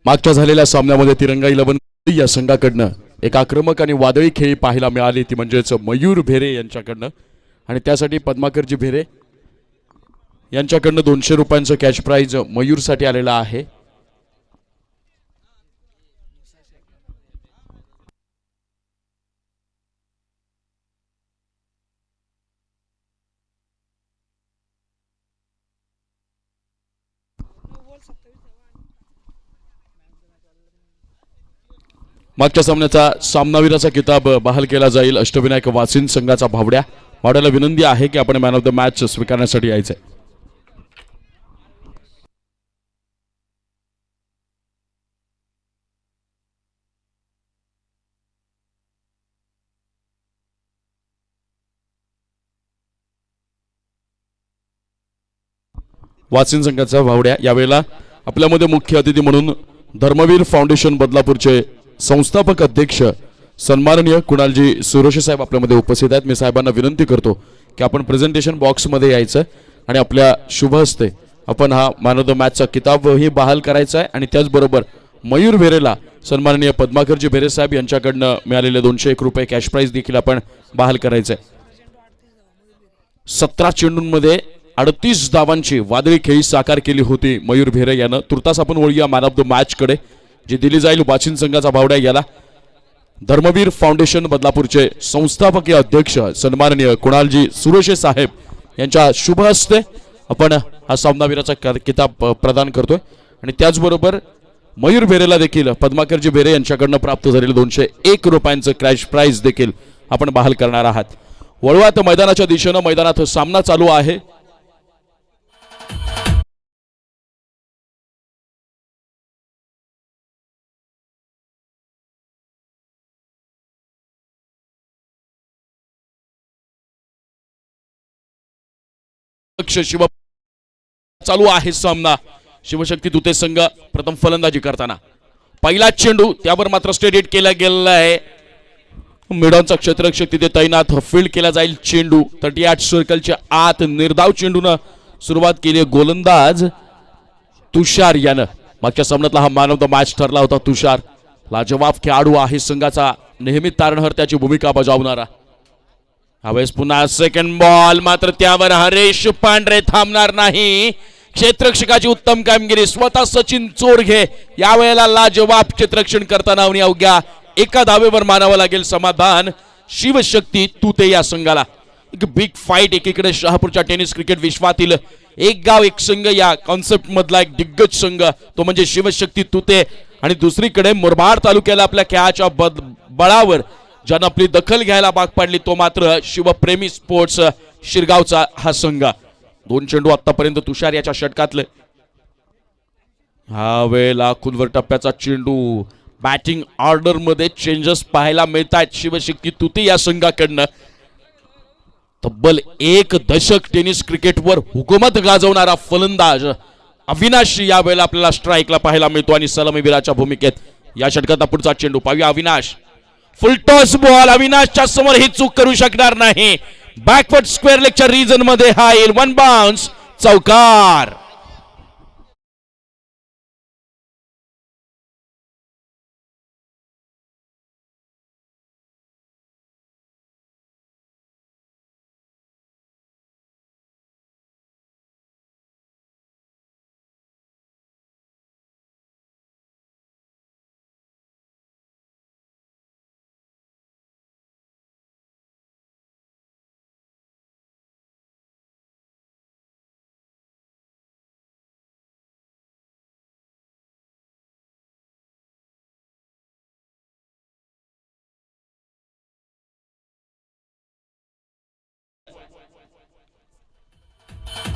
मागच्या झालेल्या सामन्यामध्ये तिरंगा 11 या संघाकडनं एक आक्रमक आणि वादळी खेळी पाहायला मिळाली, ती म्हणजेच मयूर भेरे यांच्याकडनं. आणि त्यासाठी पद्माकरजी भेरे यांच्याकडनं 200 रुपयांचं कॅश प्राइज मयूरसाठी आलेला आहे. मागच्या सामन्याचा सामनावीराचा किताब बहाल केला जाईल. अष्टविनायक वासिन संघाचा भावड्याला विनंती आहे की आपण मॅन ऑफ द मॅच स्वीकारण्यासाठी यायचंय. वासिन संघाचा भावड्या यावेळेला आपल्यामध्ये मुख्य अतिथी म्हणून धर्मवीर फाउंडेशन बदलापूरचे संस्थापक अध्यक्ष सन्माननीय कुणालजी सुरोशे साहेब आपल्यामध्ये उपस्थित आहेत. मी साहेबांना विनंती करतो की आपण प्रेझेंटेशन बॉक्समध्ये यायचं आणि आपल्या शुभ हस्ते आपण हा मॅन ऑफ द मॅचचा किताबही बहाल करायचा आहे. आणि त्याचबरोबर मयूर भेरेला सन्माननीय पद्माकरजी भेरे साहेब यांच्याकडनं मिळालेले 201 रुपये कॅश प्राइज देखील आपण बहाल करायचं आहे. 17 चेंडूंमध्ये 38 धावांची वादळी खेळी साकार केली होती मयूर भेरे यानं. तुर्तास आपण वळूया मॅन ऑफ द मॅच कडे, जी दिली जाईल वाचिन संघाचा भावड्या याला. धर्मवीर फाउंडेशन बदलापूरचे संस्थापकीय अध्यक्ष सन्माननीय कुणालजी सुरोशे साहेब यांच्या शुभ हस्ते आपण हा सामनावीराचा किताब प्रदान करतोय. आणि त्याचबरोबर मयूर भेरेला देखील पद्माकरजी भेरे यांच्याकडनं प्राप्त झालेले 201 रुपयांचं कॅश प्राइज देखील आपण बहाल करणार आहात. वळवात मैदानाच्या दिशेनं मैदानात सामना चालू आहे. शिव चालू आहे सामना. शिवशक्ती तुते संघ प्रथम फलंदाजी करताना पहिला चेंडू त्यावर मात्र स्टेट केला गेलेला आहे. मिडॉनचा क्षेत्ररक्षक तिथे तैनात. फील्ड केला जाईल चेंडू 38 सर्कलच्या आत. निर्धाव चेंडूनं सुरुवात केली गोलंदाज तुषार यानं. मागच्या सामन्यातला हा मॅन ऑफ द मॅच ठरला होता तुषार. लाजवाब खेळाडू आहे संघाचा, नेहमी तारणहार त्याची भूमिका बजावणारा. यावेळेस पुन्हा सेकंड बॉल, मात्र त्यावर हरेश पांढरे थांबणार नाही. क्षेत्ररक्षकाची उत्तम कामगिरी. स्वतः सचिन चोरघे यावेळेला लाजवाब क्षेत्ररक्षण करताना अवघ्या एका धावेवर मानावं लागेल समाधान शिवशक्ती तुते या संघाला. एक बिग फाईट. एकीकडे शहापूरच्या टेनिस क्रिकेट विश्वातील एक गाव एक संघ या कॉन्सेप्ट मधला एक दिग्गज संघ तो म्हणजे शिवशक्ती तुते, आणि दुसरीकडे मुरबाड तालुक्याला आपल्या खेळाच्या बळावर ज्यानं आपली दखल घ्यायला भाग पाडली तो मात्र शिवप्रेमी स्पोर्ट्स शिरगावचा हा संघ. 2 चेंडू आतापर्यंत तुषार याच्या षटकातले. हा वेळेला खुलवर टप्प्याचा चेंडू. बॅटिंग ऑर्डर मध्ये चेंजेस पाहायला मिळत आहेत शिवशक्ती तुते या संघाकडनं. तब्बल 1 दशक टेनिस क्रिकेटवर हुकूमत गाजवणारा फलंदाज अविनाश या वेळेला आपल्याला स्ट्राईकला पाहायला मिळतो आणि सलामीवीराच्या भूमिकेत. या षटकात पुढचा चेंडू पाहूया. Avinash full toss ball. अविनाशच्या समोर ही चूक करू शकणार नाही. बॅकवर्ड स्क्वेअर लेगच्या रिजन मध्ये हा येईल. 1 बाउन्स चौकार.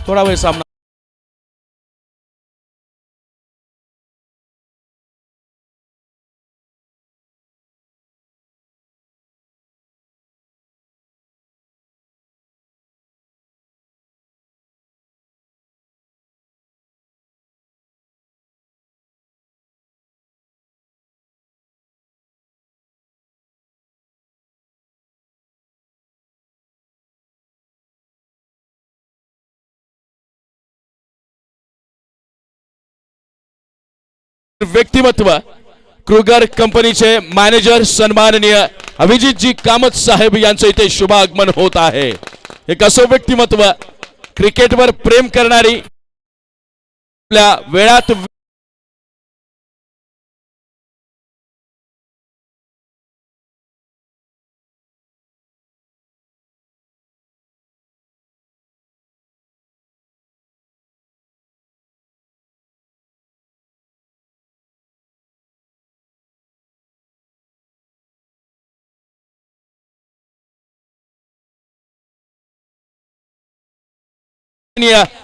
थोडा वेळ सामना व्यक्तिमत्व क्रुगर कंपनीचे मॅनेजर सन्माननीय अभिजितजी कामत साहेब यांचं इथे शुभागमन होत आहे। एक असं व्यक्तिमत्व क्रिकेटवर प्रेम करणारी आपल्या वेळात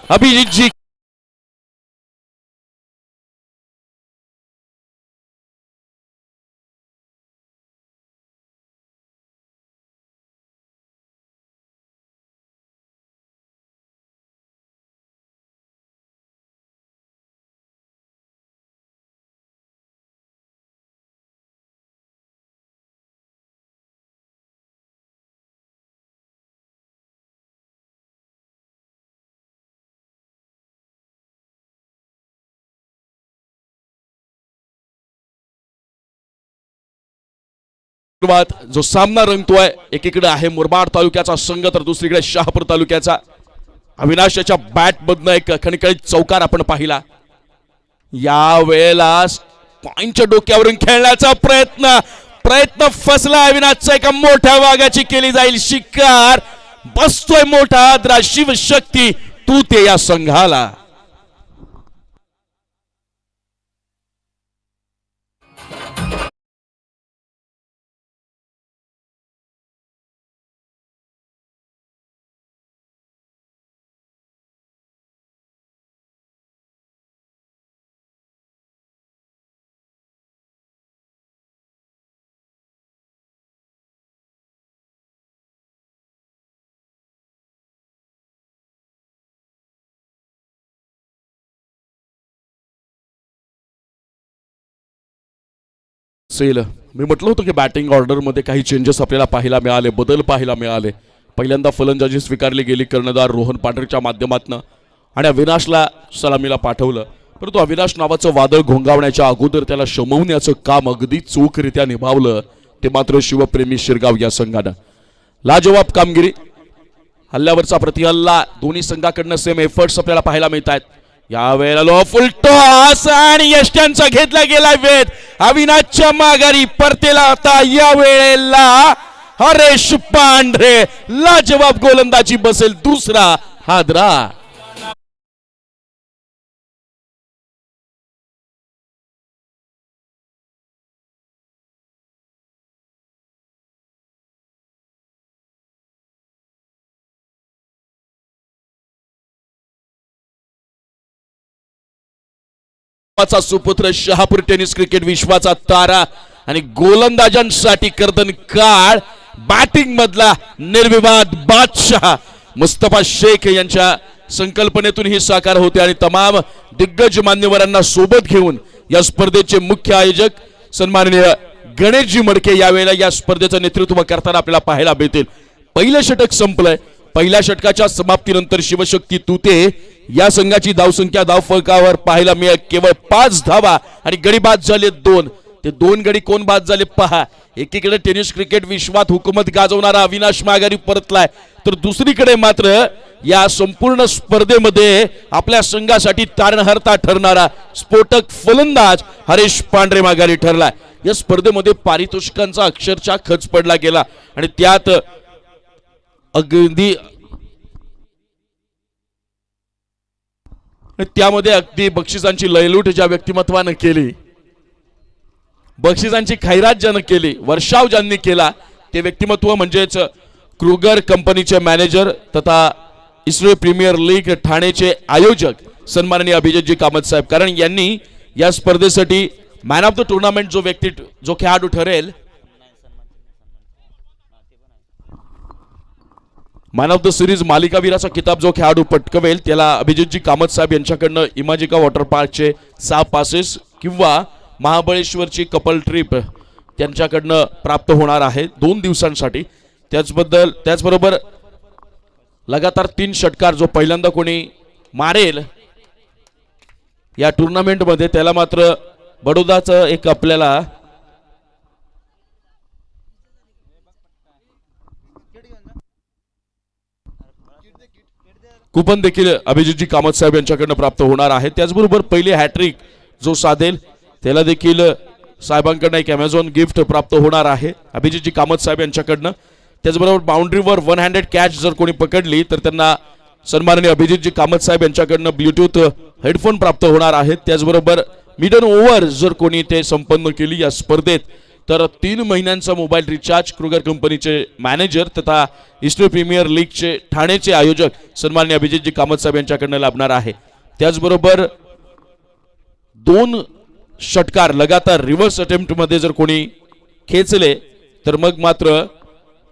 अभिजितजी जो सामना रंगतोय एकीकडे आहे मुरबाड तालुक्याचा संघ तर दुसरीकडे शहापूर तालुक्याचा। अविनाश याच्या बॅट मधनं एक खणखणीत चौकार आपण पाहिला। या वेळेला पॉइंटच्या डोक्यावरून खेळण्याचा प्रयत्न फसला। अविनाशचा एका मोठ्या वाघाची केली जाईल शिकार। बसतोय मोठा आद्रा शिवशक्ती तू ते या संघाला। मी म्हटलं होतं की बॅटिंग ऑर्डर मध्ये काही चेंजेस आपल्याला पाहायला मिळाले, बदल पाहायला मिळाले। पहिल्यांदा फलंदाजी स्वीकारली गेली कर्णधार रोहन पांढरेच्या माध्यमातून आणि अविनाशला सलामीला पाठवलं। परंतु अविनाश नावाचं वादळ घोंगावण्याच्या अगोदर त्याला शमवण्याचं काम अगदी चोखरित्या निभावलं ते मात्र शिवप्रेमी शिरगाव या संघानं। लाजवाब कामगिरी, हल्ल्यावरचा प्रतिहल्ला दोन्ही संघाकडनं सेम एफर्ट्स आपल्याला पाहायला मिळत आहेत। या वेळेला लो फुल टॉस आणि यष्ट्यांचा घेतला गेला वेध अविनाशच्या माघारी परतेला आता या वेळेला हरेश पांढरे लाजवाब गोलंदाजी बसेल दुसरा हादरा। सुपुत्र शहापूर टेनिस क्रिकेट विश्वाचा तारा आणि गोलंदाजांसाठी कर्दन काळ बॅटिंग मधला निर्विवाद बादशाह मुस्तफा शेख यांच्या संकल्पनेतून ही साकार होते आणि तमाम दिग्गज मान्यवरांना सोबत घेऊन या स्पर्धेचे मुख्य आयोजक सन्माननीय गणेशजी मडके यावेळेला या स्पर्धेचं नेतृत्व करताना आपल्याला पाहायला मिळतील। पहिलं षटक संपलंय। पहिल्या षटकाच्या समाप्तीनंतर शिवशक्ती तुते या संघाची धावसंख्या धावफलकावर पाहायला मिळेल केवळ 5 धावा आणि गडी बाद झाले 2। ते 2 गडी कोण बाद झाले पहा। एकीकडे टेनिस क्रिकेट विश्वात हुकूमत गाजवणारा अविनाश माघारी परतलाय तर दुसरीकडे मात्र या संपूर्ण स्पर्धेमध्ये आपल्या संघासाठी तारणहारता ठरणारा स्फोटक फलंदाज हरेश पांढरे माघारी ठरलाय। या स्पर्धेमध्ये पारितोषिकांचा अक्षरशः खच पडला गेला आणि त्यात अगदी बक्षिसांची लयलूट ज्या व्यक्तिमत्वाने केली, बक्षिसांची खैरात ज्यानं केली, वर्षाव ज्यांनी केला ते व्यक्तिमत्व म्हणजेच क्रुगर कंपनीचे मॅनेजर तथा इस्रो प्रीमियर लीग ठाणेचे आयोजक सन्माननीय अभिजितजी कामत साहेब। कारण यांनी या स्पर्धेसाठी मॅन ऑफ द टुर्नामेंट जो खेळाडू ठरेल, मॅन ऑफ द सिरीज मालिकावीराचा किताब जो खेळाडू पटकवेल त्याला अभिजितजी कामत साहेब यांच्याकडनं इमाजिका वॉटर पार्कचे 6 पासेस किंवा महाबळेश्वरची कपल ट्रिप त्यांच्याकडनं प्राप्त होणार आहे 2 दिवसांसाठी। त्याचबरोबर लगातार 3 षटकार जो पहिल्यांदा कोणी मारेल या टुर्नामेंटमध्ये त्याला मात्र बडोदाचं एक आपल्याला कुपन देखील अभिजितजी कामत साहेब यांच्याकडनं प्राप्त होणार आहे। त्याचबरोबर पहिली हॅट्रिक जो साधेल त्याला देखील साहेबांकडनं एक अमेझॉन गिफ्ट प्राप्त होणार आहे अभिजितजी कामत साहेब यांच्याकडनं। त्याचबरोबर बाउंड्रीवर 1 हँडेड कॅच जर कोणी पकडली तर त्यांना सन्माननीय अभिजितजी कामत साहेब यांच्याकडनं ब्लूटूथ हेडफोन प्राप्त होणार आहेत। त्याचबरोबर मिडन ओव्हर जर कोणी ते संपन्न केली या स्पर्धेत तर 3 महिन्यांचा मोबाईल रिचार्ज क्रुगर कंपनीचे मॅनेजर तथा ईस्ट प्रीमियर लीगचे ठाणेचे आयोजक सन्माननीय अभिजितजी कामत साहेब यांच्याकडनं लाभणार आहे। त्याचबरोबर 2 षटकार लगातार रिव्हर्स अटेम्प्ट मध्ये जर कोणी खेचले तर मग मात्र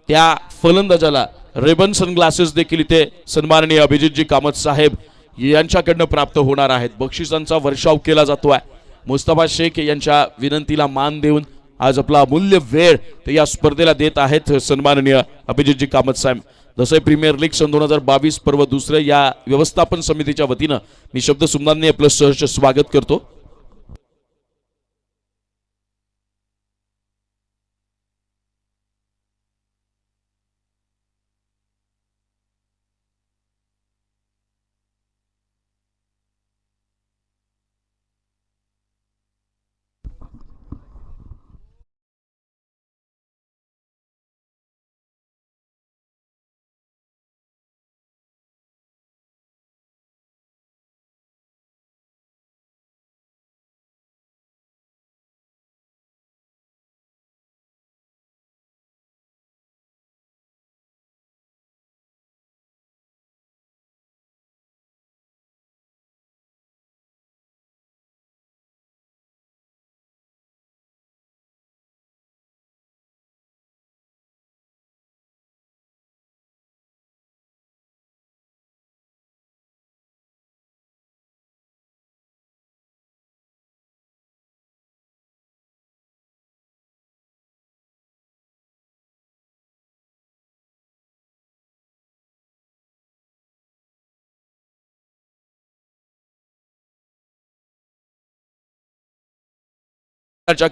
त्या फलंदाजाला रेबन सनग्लासेस देखील इथे सन्माननीय अभिजितजी कामत साहेब यांच्याकडनं प्राप्त होणार आहेत। बक्षिसांचा वर्षाव केला जातो आहे। मुस्तफा शेख यांच्या विनंतीला मान देऊन आज आपला अमूल्य वेळ ते या स्पर्धेला देत आहेत सन्माननीय अभिजितजी कामत साहेब। दसई प्रीमियर लीग सन 2022 पर्व दुसरे या व्यवस्थापन समितीच्या वतीनं मी शब्द सुमनांनी आपलं सहर्ष स्वागत करतो।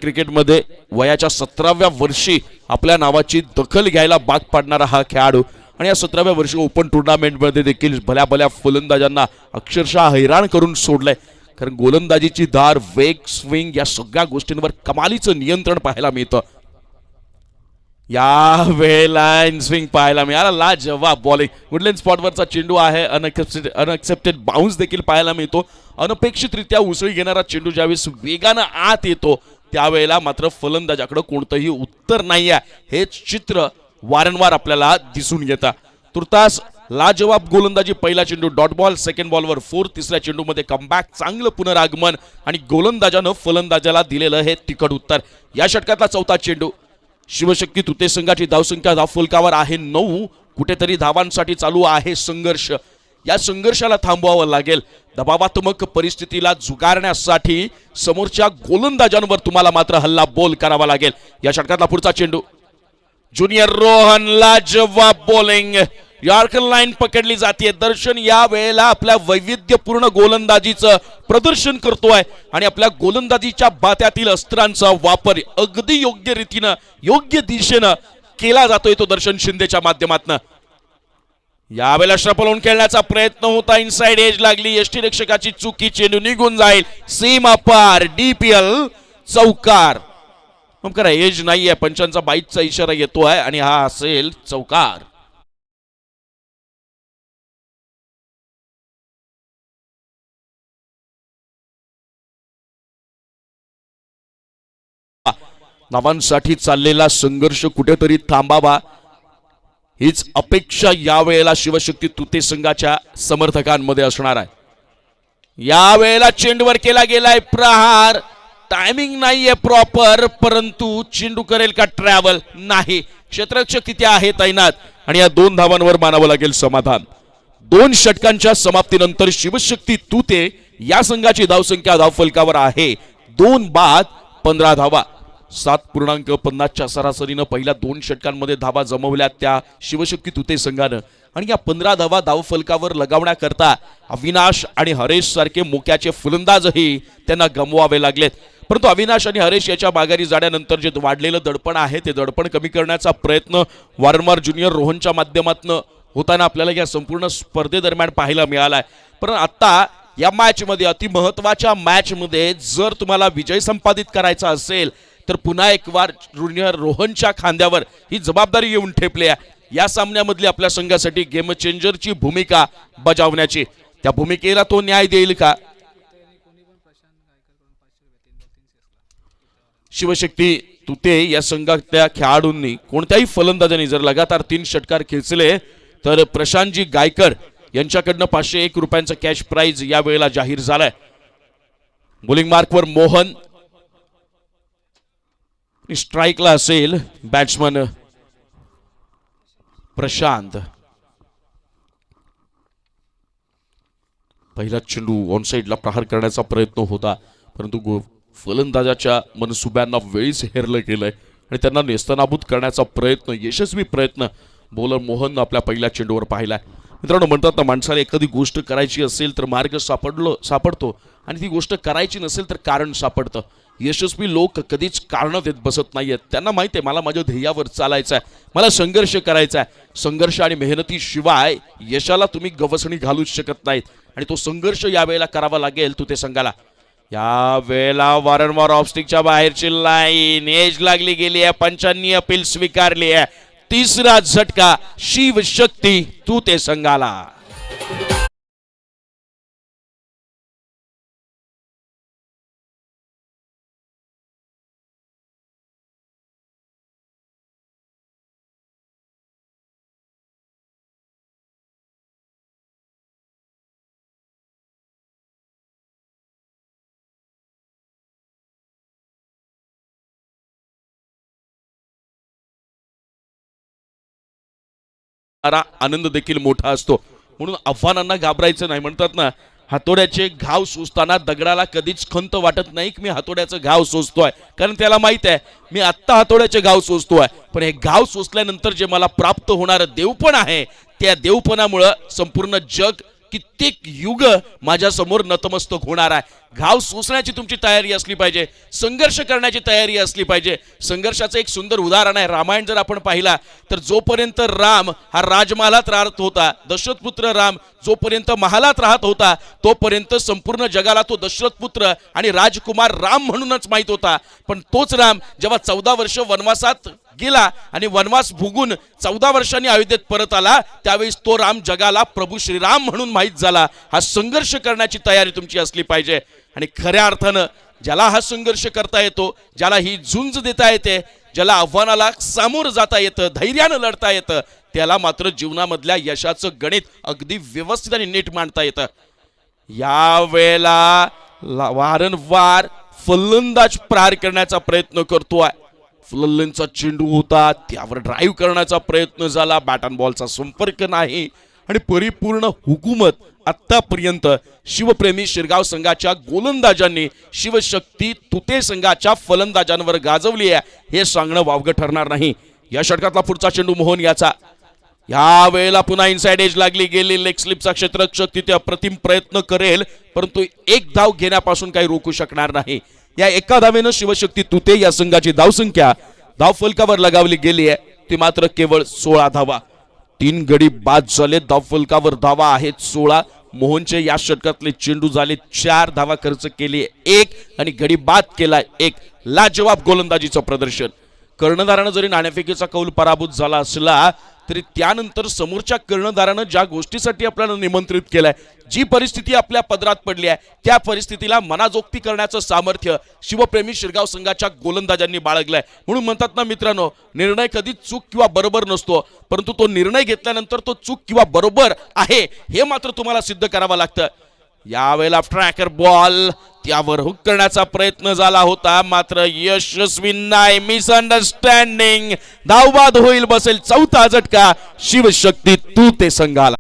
क्रिकेटमध्ये वयाच्या 17व्या वर्षी आपल्या नावाची दखल घ्यायला भाग पाडणारा हा खेळाडू आणि या 17व्या वर्षी ओपन टुर्नामेंटमध्ये देखील भल्या भल्या फलंदाजांना अक्षरशः हैराण करून सोडलंय। कारण गोलंदाजीची धार, वेग, स्विंग या सगळ्या गोष्टींवर कमालीचं नियंत्रण पाहायला मिळतं। या वेळेला इन स्विंग पाहायला मिळाला, लाजवाब बॉलिंग, वुडलँड स्पॉटवरचा चेंडू आहे, अनएक्सेप्टेड बाउन्स देखील पाहायला मिळतो। अनपेक्षितरित्या उसळी घेणारा चेंडू ज्यावेळेस वेगानं आत येतो त्यावेळेला मात्र फलंदाजाकडे कोणतंही उत्तर नाही आहे, हेच चित्र वारंवार आपल्याला दिसून येतं। तुर्तास लाजवाब गोलंदाजी, पहिला चेंडू डॉट बॉल, सेकंड बॉलवर 4, तिसऱ्या चेंडूमध्ये कमबॅक, चांगलं पुनरागमन आणि गोलंदाजानं फलंदाजाला दिलेलं हे तिखट उत्तर। या षटकातला चौथा चेंडू, शिवशक्ती तुते संघाची धावसंख्या धावफलकावर आहे 9, कुठेतरी धावांसाठी चालू आहे संघर्ष। या संघर्षाला थांबवावं लागेल। दबावात्मक परिस्थितीला झुगारण्यासाठी समोरच्या गोलंदाजांवर तुम्हाला मात्र हल्ला बोल करावा लागेल। या षटकातला पुढचा चेंडू, ज्युनियर रोहन, लाजवाब बॉलिंग, यॉर्कर लाईन पकडली जाते। दर्शन या वेळेला आपल्या वैविध्यपूर्ण गोलंदाजीचं प्रदर्शन करतोय आणि आपल्या गोलंदाजीच्या बात्यातील अस्त्रांचा वापर अगदी योग्य रीतीनं, योग्य दिशेनं केला जातोय तो दर्शन शिंदेच्या माध्यमातून। यावेळेला श्रपलवून खेळण्याचा प्रयत्न होता, इनसाइड एज लागली, यष्टीरक्षकाची चुकी, चेंडू निघून जाईल, सीमा पार, डीपीएल चौकार। करा एज नाहीये, पंचांचा बाईटचा इशारा येतोय आणि हा असेल चौकार। नावांसाठी चाललेला संघर्ष कुठेतरी थांबावा हीच अपेक्षा यावेळेला शिवशक्ती तुते संघाच्या समर्थकांमध्ये असणार आहे। यावेळेला चेंडूवर केला गेलाय प्रहार, टायमिंग नाहीये प्रॉपर, परंतु चेंडू करेल का ट्रॅव्हल, नाही, क्षेत्ररक्षक तिथे आहे तैनात आणि या 2 धावांवर मानावं लागेल समाधान। 2 षटकांच्या समाप्तीनंतर शिवशक्ती तुते या संघाची धावसंख्या धावफलकावर आहे 2 बाद 15 धावा। 7.50च्या सरासरीनं पहिल्या 2 षटकांमध्ये धावा जमवल्या त्या शिवशक्ती तुते संघानं आणि या 15 धावा धावफलकावर लगावण्याकरता अविनाश आणि हरेश सारखे मोक्याचे फलंदाजही त्यांना गमवावे लागलेत। परंतु अविनाश आणि हरेश याच्या माघारी जाण्यानंतर जे वाढलेलं दडपण आहे ते दडपण कमी करण्याचा प्रयत्न वारंवार ज्युनियर रोहनच्या माध्यमातून होताना आपल्याला या संपूर्ण स्पर्धेदरम्यान पाहायला मिळाला आहे. पण आता या मॅचमध्ये अतिमहत्वाच्या मॅचमध्ये जर तुम्हाला विजय संपादित करायचा असेल तर पुन्हा एक वार ज्युनियर रोहनच्या खांद्यावर ही जबाबदारी येऊन ठेपली आहे. या सामन्यामधली आपल्या संघासाठी गेम चेंजरची भूमिका बजावण्याची. त्या भूमिकेला तो न्याय देईल का? शिवशक्ती तुते या संघातल्या खेळाडूंनी कोणत्याही फलंदाजांनी जर लगातार 3 षटकार खेचले तर प्रशांतजी गायकर यांच्याकडनं 501 रुपयांचा कॅश प्राइज या वेळेला जाहीर झालाय. बॉलिंग मार्कवर मोहन, स्ट्राइकला असेल बॅट्समन प्रशांत. पहिला चेंडू ऑन साइडला प्रहार करण्याचा प्रयत्न होता परंतु फलंदाजाच्या मनसुब्यांना वेळीच हेरलं गेलंय आणि त्यांना नेस्तनाबूत करण्याचा प्रयत्न, यशस्वी प्रयत्न बॉलर मोहन आपल्या पहिल्या चेंडूवर पाहिलाय. मित्रांनो, म्हणतात ना, माणसाला एखादी गोष्ट करायची असेल तर मार्ग सापडतो आणि ती गोष्ट करायची नसेल तर कारण सापडतं. यशस्वी लोक कधीच कारण देत बसत नाहीयेत. त्यांना माहिती आहे मला माझ्या ध्येयावर चालायचं आहे, मला संघर्ष करायचा आहे. संघर्ष आणि मेहनतीशिवाय यशाला तुम्ही गवसणी घालूच शकत नाहीत आणि तो संघर्ष यावेळेला करावा लागेल तुते संघाला. या वेळेला वारंवार ऑफस्टिकच्या बाहेरची लाईन एज लागली गेली आहे. पंचांनी अपील स्वीकारली आहे. तिसरा झटका शिवशक्ती तुते संघाला. आनंद देखील मोठा असतो म्हणून आव्हानांना घाबरायचं नाही. म्हणतात ना, हातोड्याचे घाव सोसताना दगडाला कधीच खंत वाटत नाही की मी हातोड्याचं घाव सोसतोय, कारण त्याला माहित आहे मी आत्ता हातोड्याचे घाव सोसतोय पण हे घाव सोसल्यानंतर जे मला प्राप्त होणारं देवपण आहे त्या देवपणामुळे संपूर्ण जग कित्येक युग माझ्या समोर नतमस्तक होणार आहे. घाव सोसण्याची तुमची तयारी असली पाहिजे, संघर्ष करण्याची तयारी असली पाहिजे. संघर्षाचं एक सुंदर उदाहरण आहे. रामायण जर आपण पाहिला तर जोपर्यंत राम हा राजमहालात राहत होता, दशरथपुत्र राम जोपर्यंत महालात राहत होता तोपर्यंत संपूर्ण जगाला तो दशरथपुत्र आणि राजकुमार राम म्हणूनच माहित होता. पण तोच राम जेव्हा 14 वर्ष वनवासात गेला आणि वनवास भोगून 14 वर्षांनी अयोध्येत परत आला त्यावेळेस तो राम जगाला प्रभू श्रीराम म्हणून माहित झाला. हा संघर्ष करण्याची तयारी तुमची असली पाहिजे आणि खऱ्या अर्थानं ज्याला हा संघर्ष करता येतो, ज्याला ही झुंज देता येते, ज्याला आव्हानाला सामोरं जाता येतं, धैर्यानं लढता येतं, त्याला मात्र जीवनामधल्या यशाचं गणित अगदी व्यवस्थित आणि नीट मांडता येतं. या वेळेला वारंवार फलंदाज प्रहार करण्याचा प्रयत्न करतोय. फलंदाजीचा चेंडू होता त्यावर ड्राईव्ह करण्याचा प्रयत्न झाला, बॅट अँड बॉलचा संपर्क नाही आणि परिपूर्ण हुकूमत आतापर्यंत शिवप्रेमी शिरगाव संघाच्या गोलंदाजांनी शिवशक्ती तुते संघाच्या फलंदाजांवर गाजवली आहे हे सांगणं वावगं ठरणार नाही. या षटकातला पुढचा चेंडू मोहन याचा. या वेळेला पुन्हा इनसाइड एज लागली गेली. लेग स्लिपचा क्षेत्ररक्षक तिथे अप्रतिम प्रयत्न करेल परंतु एक धाव घेण्यापासून काही रोखू शकणार नाही. या एका धावेनं शिवशक्ती तुते या संघाची धावसंख्या धावफलकावर लगावली गेली आहे ती मात्र केवळ 16 धावा. 3 गडी बाद झाले. धावफलकावर धावा आहेत 16. मोहनचे या षटकातले चेंडू झाले 4 धावा खर्च केली 1 आणि गडी बाद केला 1. लाजवाब गोलंदाजीचं प्रदर्शन. कर्णधारानं जरी नाणेफेकीचा कौल पराभूत झाला असला तरी त्यानंतर समोरच्या कर्णधारानं ज्या गोष्टीसाठी आपल्याला निमंत्रित केलंय, जी परिस्थिती आपल्या पदरात पडली आहे त्या परिस्थितीला मनाजोगती करण्याचं सामर्थ्य शिवप्रेमी शिरगाव संघाच्या गोलंदाजांनी बाळगलंय. म्हणून म्हणतात ना मित्रांनो, निर्णय कधीच चूक किंवा बरोबर नसतो परंतु तो निर्णय घेतल्यानंतर तो चूक किंवा बरोबर आहे हे मात्र तुम्हाला सिद्ध करावं लागतं. यावेळेला ट्रॅकर बॉल त्यावर हुक करण्याचा प्रयत्न झाला होता मात्र यशस्वी नाही. मिसअंडरस्टँडिंग. धावबाद होईल बसेल. 4था झटका शिवशक्ती तुते संघाला.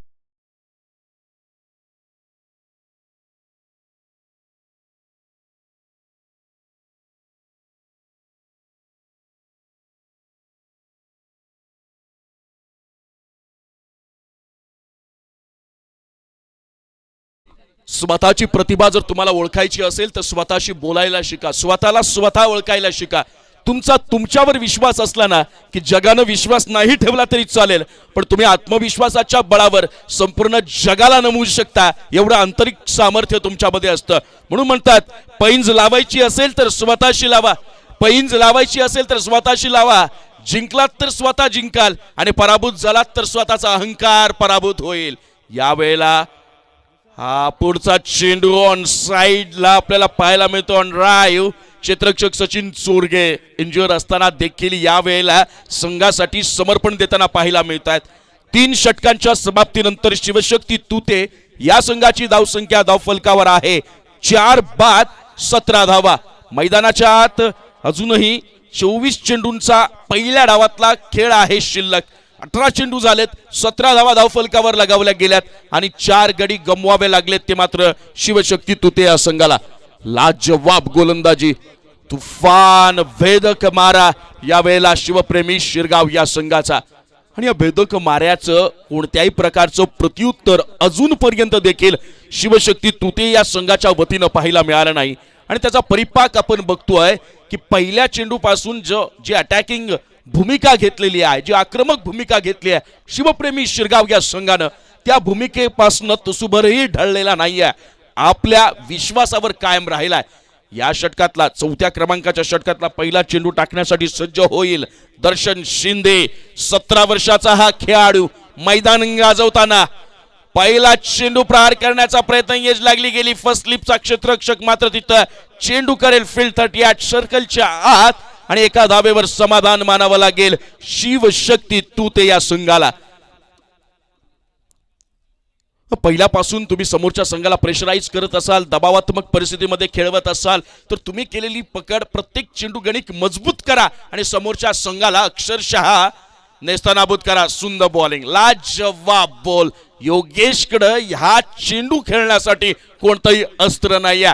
स्वतःची प्रतिभा जर तुम्हाला ओळखायची असेल तर स्वतःशी बोलायला शिका, स्वतःला स्वतः ओळखायला शिका. तुमचा तुमच्यावर विश्वास असला ना की जगानं विश्वास नाही ठेवला तरी चालेल, पण तुम्ही आत्मविश्वासाच्या बळावर संपूर्ण जगाला नमवू शकता, एवढं आंतरिक सामर्थ्य तुमच्यामध्ये असतं. म्हणून म्हणतात पैंज लावायची असेल तर स्वतःशी लावा, पैंज लावायची असेल तर स्वतःशी लावा. जिंकलात तर स्वतः जिंकाल आणि पराभूत झालात तर स्वतःचा अहंकार पराभूत होईल. यावेळेला हा पुढचा चेंडू ऑन साइडला आपल्याला पाहायला मिळतो. On drive क्षेत्ररक्षक Sachin Chorge injure असताना देखील यावेळेला संघासाठी समर्पण देताना पाहायला मिळतात. 3 षटकांच्या समाप्तीनंतर शिवशक्ती तुते या संघाची धावसंख्या धावफलकावर आहे 4 बाद 17 धावा. मैदानाच्या आत अजूनही 24 चेंडूंचा पहिल्या डावातला खेळ आहे शिल्लक. 18 चेंडू झालेत, 17 धावा धावफलकावर लगावल्या गेल्यात आणि 4 गडी गमवावे लागलेत ते मात्र शिवशक्ती तुते या संघाला. लाजवाब गोलंदाजी, तुफान भेदक मारा यावेळेला शिवप्रेमी शिरगाव या संघाचा. आणि या भेदक माऱ्याचं कोणत्याही प्रकारचं प्रत्युत्तर अजूनपर्यंत देखील शिवशक्ती तुते या संघाच्या वतीनं पाहायला मिळालं नाही. आणि त्याचा परिपाक आपण बघतोय की पहिल्या चेंडूपासून जी अटॅकिंग भूमिका घेतलेली आहे, जी आक्रमक भूमिका घेतली आहे शिवप्रेमी शिरगाव या संघानं, त्या भूमिकेपासून तुसुभरही ढळलेला नाहीये, आपल्या विश्वासावर कायम राहिलाय. या षटकातला 4थ्या क्रमांकाच्या षटकातला पहिला चेंडू टाकण्यासाठी सज्ज होईल दर्शन शिंदे. 17 वर्षाचा हा खेळाडू मैदान गाजवताना पहिला चेंडू प्रहार करण्याचा प्रयत्न यश लागली गेली. फर्स्ट स्लिपचा क्षेत्ररक्षक मात्र तिथं चेंडू करेल फील्ड 38 सर्कलच्या आत आणि एका धावेवर समाधान मानावं लागेल शिवशक्ती तुते या संघाला. पहिल्यापासून तुम्ही समोरच्या संघाला प्रेशराईज करत असाल, दबावात्मक परिस्थितीमध्ये खेळवत असाल तर तुम्ही केलेली पकड प्रत्येक चेंडू गणिक मजबूत करा आणि समोरच्या संघाला अक्षरशः नेस्तनाबूत करा. सुंदर बॉलिंग, लाजवाब बॉल. योगेशकडे ह्या चेंडू खेळण्यासाठी कोणतंही अस्त्र नाही.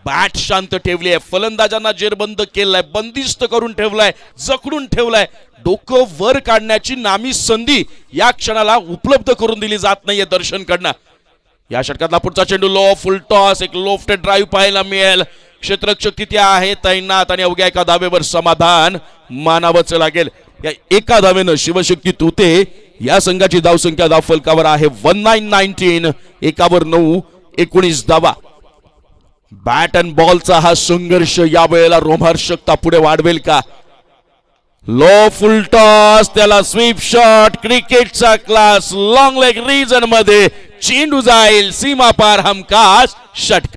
बॅट शांत ठेवली आहे, फलंदाजांना जेरबंद केलाय, बंदिस्त करून ठेवलाय, जखडून ठेवलाय. डोकं वर काढण्याची नामी संधी या क्षणाला उपलब्ध करून दिली जात नाहीये दर्शनकडनं. या षटकातला पुढचा चेंडू लो फुल टॉस, एक लोफ्टेड ड्राईव्ह पाहायला मिळेल. क्षेत्ररक्षक तिथे आहे तैनात आणि अवघ्या एका धावेवर समाधान मानावंच लागेल. या एका धावेनं शिवशक्ती तुते या संघाची धावसंख्या धावफलकावर आहे 1919. 1 19 धावा. बॅट अँड बॉलचा हा संघर्ष यावेळेला रोमहर्षकता पुढे वाढवेल का? लो फुल टॉस, त्याला स्वीप शॉट, क्रिकेटचा क्लास, लॉंग लेग रीजन मध्ये चेंडू जाईल सीमा पार, हमखास षटक.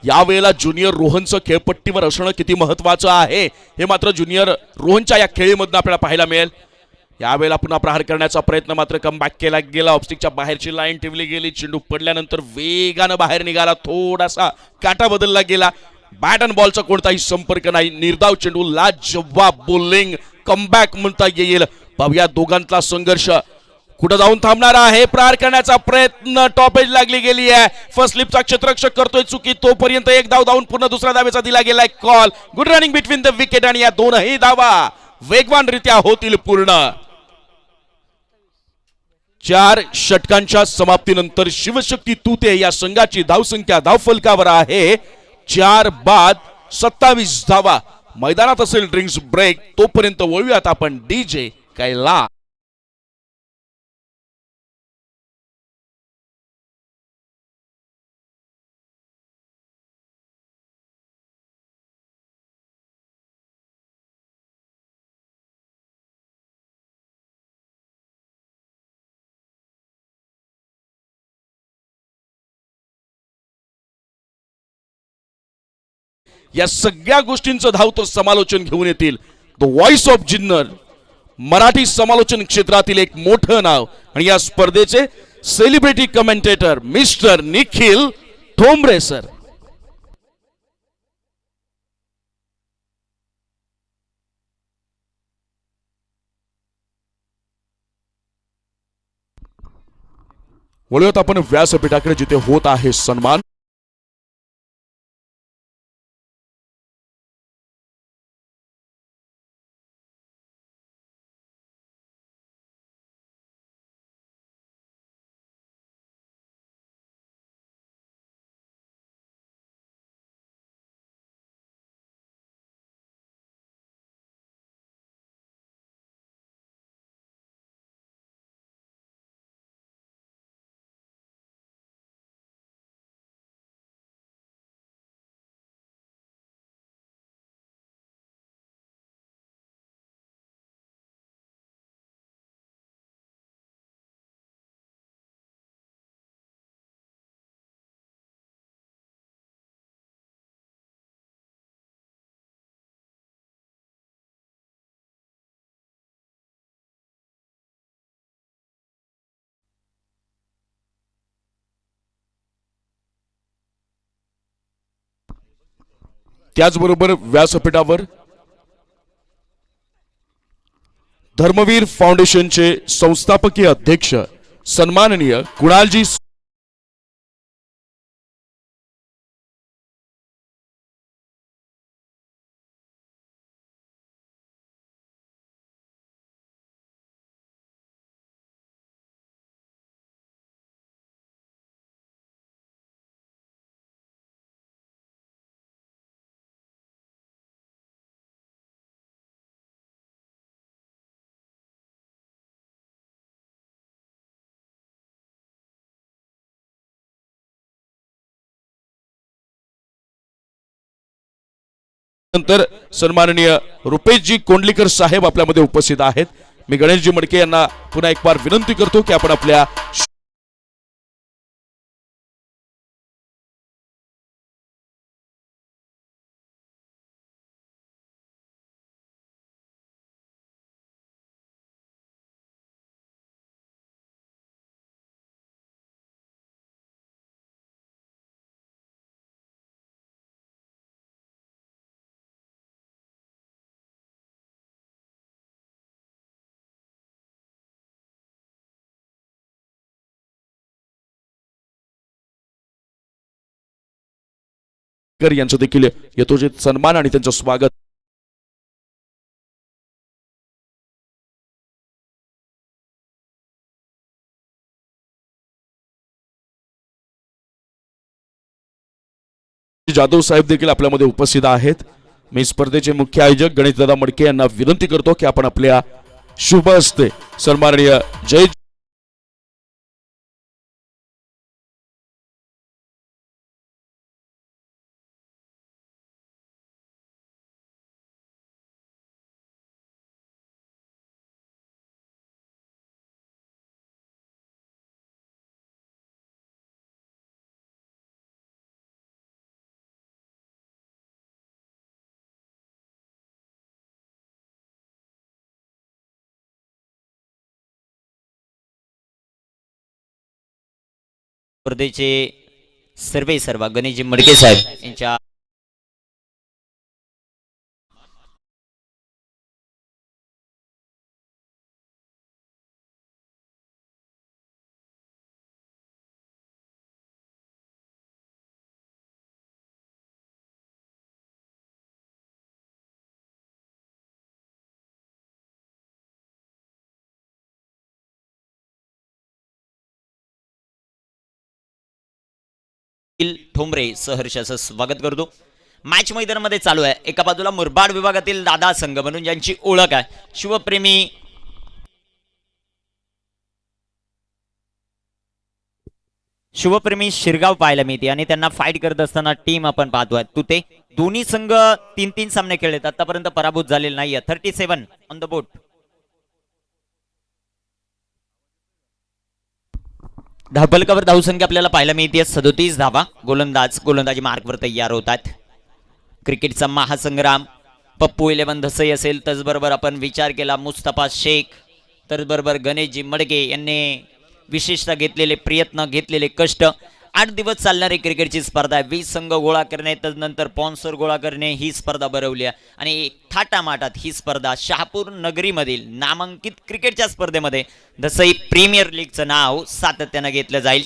यावेळेला ज्युनियर रोहनचं खेळपट्टीवर असणं किती महत्वाचं आहे हे मात्र ज्युनियर रोहनच्या या खेळीमधून आपल्याला पाहायला मिळेल. यावेळेला पुन्हा प्रहार करण्याचा प्रयत्न मात्र कमबॅक केला गेला. ऑफस्टिकच्या बाहेरची लाईन ठेवली गेली. चेंडू पडल्यानंतर वेगानं बाहेर निघाला, थोडासा काटा बदलला गेला. बॅट अँड बॉलचा कोणताही संपर्क नाही. निर्धाव चेंडू, लाजवाब बॉलिंग, कमबॅक म्हणता येईल. पाहूया दोघांतला संघर्ष कुठं जाऊन थांबणार आहे. प्रहार करण्याचा प्रयत्न, टॉपेज लागली गेली आहे. फर्स्ट स्लिपचा क्षेत्ररक्षक करतोय चुकी, तोपर्यंत एक धाव धावून पुन्हा दुसऱ्या धावेचा दिला गेलाय call. Good running between the wicket आणि या दोनही धावा वेगवानरित्या होतील पूर्ण. 4 षटकांच्या समाप्तीनंतर शिवशक्ती तुते या संघाची धावसंख्या धावफलकावर आहे 4 बाद 27 धावा. मैदानात असेल ड्रिंक्स ब्रेक, तोपर्यंत वळूयात आपण डीजे कैला. या सगळ्या गोष्टींचं धावतं समालोचन घेऊन येतील द व्हॉइस ऑफ जिन्नर, मराठी समालोचन क्षेत्रातील एक मोठं नाव आणि या स्पर्धेचे celebrity commentator mister Nikhil Thombre sir. वळूयात आपण व्यासपीठाकडे जिथे होत आहे सन्मान. त्याचबरोबर व्यासपीठावर धर्मवीर फाउंडेशनचे संस्थापकीय अध्यक्ष सन्माननीय कुणालजी नंतर सन्माननीय रुपेशजी कोंडलीकर साहेब आपल्यामध्ये उपस्थित आहेत. मी गणेशजी मडके यांना पुन्हा एक बार विनंती करतो की आपण आपल्या यांचं देखील यथोचित सन्मान आणि त्यांचं स्वागत. जाधव साहेब देखील आपल्यामध्ये उपस्थित आहेत. मी स्पर्धेचे मुख्य आयोजक गणेशदादा मडके यांना विनंती करतो की आपण आपल्या शुभ हस्ते सन्माननीय जय स्पर्धेचे सर्व गणेशजी मडके साहेब यांच्या ठोंबरे सहर्ष असं स्वागत करतो. मॅच मैदानामध्ये चालू आहे. एका बाजूला मुरबाड विभागातील दादा संघ म्हणून ज्यांची ओळख आहे, शिवप्रेमी शिरगाव पाहायला मिळते आणि त्यांना फाईट करत असताना टीम आपण पाहतोय. तुते दोन्ही संघ 3-3 सामने खेळलेत, आतापर्यंत पराभूत झालेले नाहीये. 37 ऑन द बोर्ड. धावफलकावर धावसंख्या आपल्याला पाहायला मिळते 37 धावा. गोलंदाजी मार्कवर तयार होतात. क्रिकेटचा महासंग्राम पप्पू 11 धसई असेल, त्याचबरोबर आपण विचार केला मुस्तफा शेख, त्याचबरोबर गणेशजी मडके यांनी विशेषतः घेतलेले प्रयत्न, घेतलेले कष्ट. 8 दिवस चालणारी क्रिकेटची स्पर्धा आहे. 20 संघ गोळा करणे, त्यानंतर स्पॉन्सर गोळा करणे, ही स्पर्धा भरवली आहे. आणि थाटामाटात ही स्पर्धा शहापूर नगरीमधील नामांकित क्रिकेटच्या स्पर्धेमध्ये दसई प्रीमियर लीगचं नाव सातत्यानं घेतलं जाईल.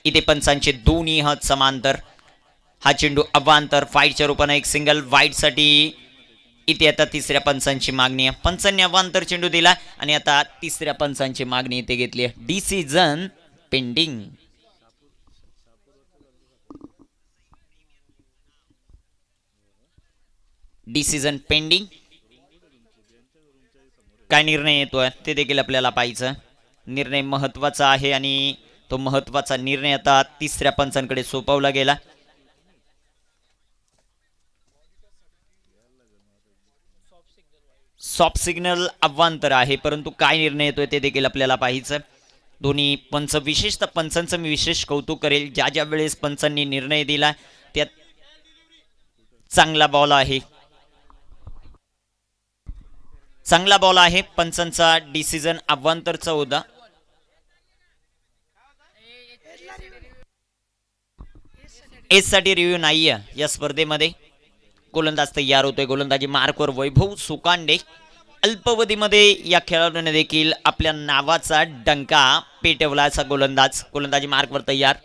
इथे पंचांचे दोन्ही हात समांतर. हा चेंडू अवांतर फाईटच्या रूपाने एक सिंगल वाईटसाठी. इथे आता तिसऱ्या पंचांची मागणी आहे. पंचांनी अवांतर चेंडू दिला आणि आता तिसऱ्या पंचांची मागणी इथे घेतली आहे. Decision pending. Decision pending. काय निर्णय येतोय ते देखील आपल्याला पाहायचं. निर्णय महत्वाचा आहे आणि तो महत्वाचा निर्णय आता तिसऱ्या पंचांकडे सोपवला गेला. सॉफ्ट सिग्नल अवांतर आहे, परंतु काय निर्णय येतोय ते देखील आपल्याला पाहायचं. दोन्ही पंच, विशेषतः पंचांचं मी विशेष कौतुक करेल. ज्या ज्या वेळेस पंचांनी निर्णय दिला त्यात चांगला बॉल आहे, चांगला बॉल आहे. पंचांचा डिसिजन अवांतरचा होता. एस साठी रिव्ह्यू नाहीये या स्पर्धेमध्ये. गोलंदाज तयार होतोय. गोलंदाजी मार्कवर वैभव सुकांडे. अल्पावधीमध्ये या खेळाडूने देखील आपल्या नावाचा डंका पेटवला. असा गोलंदाज. गोलंदाजी मार्कवर तयार.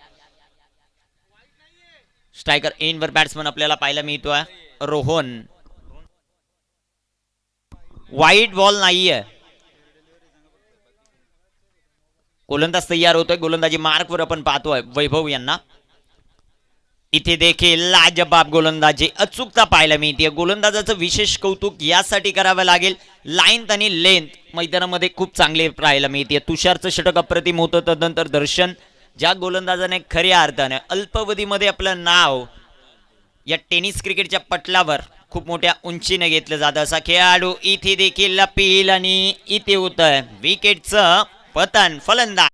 स्ट्रायकर एंडवर बॅट्समन आपल्याला पाहायला मिळतोय रोहन. वाईट बॉल नाहीये. गोलंदाज तयार होतोय. गोलंदाजी मार्कवर आपण पाहतोय वैभव यांना. इथे देखील लाजबाब गोलंदाजी, अचूकता पाहायला मिळते. गोलंदाजाचं विशेष कौतुक यासाठी करावं लागेल. लाईन आणि लेंथ मैदानामध्ये खूप चांगले पाहायला मिळते. तुषारचं षटक अप्रतिम होतं. तदनंतर दर्शन, ज्या गोलंदाजाने खऱ्या अर्थाने अल्पावधीमध्ये आपलं नाव या टेनिस क्रिकेटच्या पटलावर खूप मोठ्या उंचीने घेतलं जातं असा खेळाडू इथे देखील अपील. आणि इथे होतं विकेटचं पतन. फलंदाज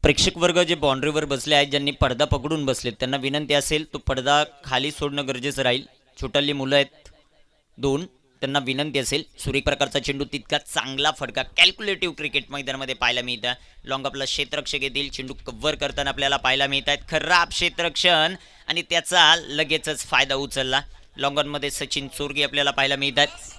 प्रेक्षक वर्ग जे बाउंड्रीवर बसले आहेत, ज्यांनी पडदा पकडून बसलेत, त्यांना विनंती असेल तो पडदा खाली सोडणं गरजेचं राहील. छोटाली मुलं आहेत 2, त्यांना विनंती असेल. सुरेख प्रकारचा चेंडू, तितका चांगला फटका. कॅल्क्युलेटिव्ह क्रिकेट मैदानामध्ये पाहायला मिळतं. लॉंग आपला क्षेत्ररक्षक येतील. चेंडू कव्हर करताना आपल्याला पाहायला मिळत आहेत. खराब क्षेत्ररक्षण आणि त्याचा लगेचच फायदा उचलला. लॉंगॉनमध्ये सचिन चोरगे आपल्याला पाहायला मिळत आहेत.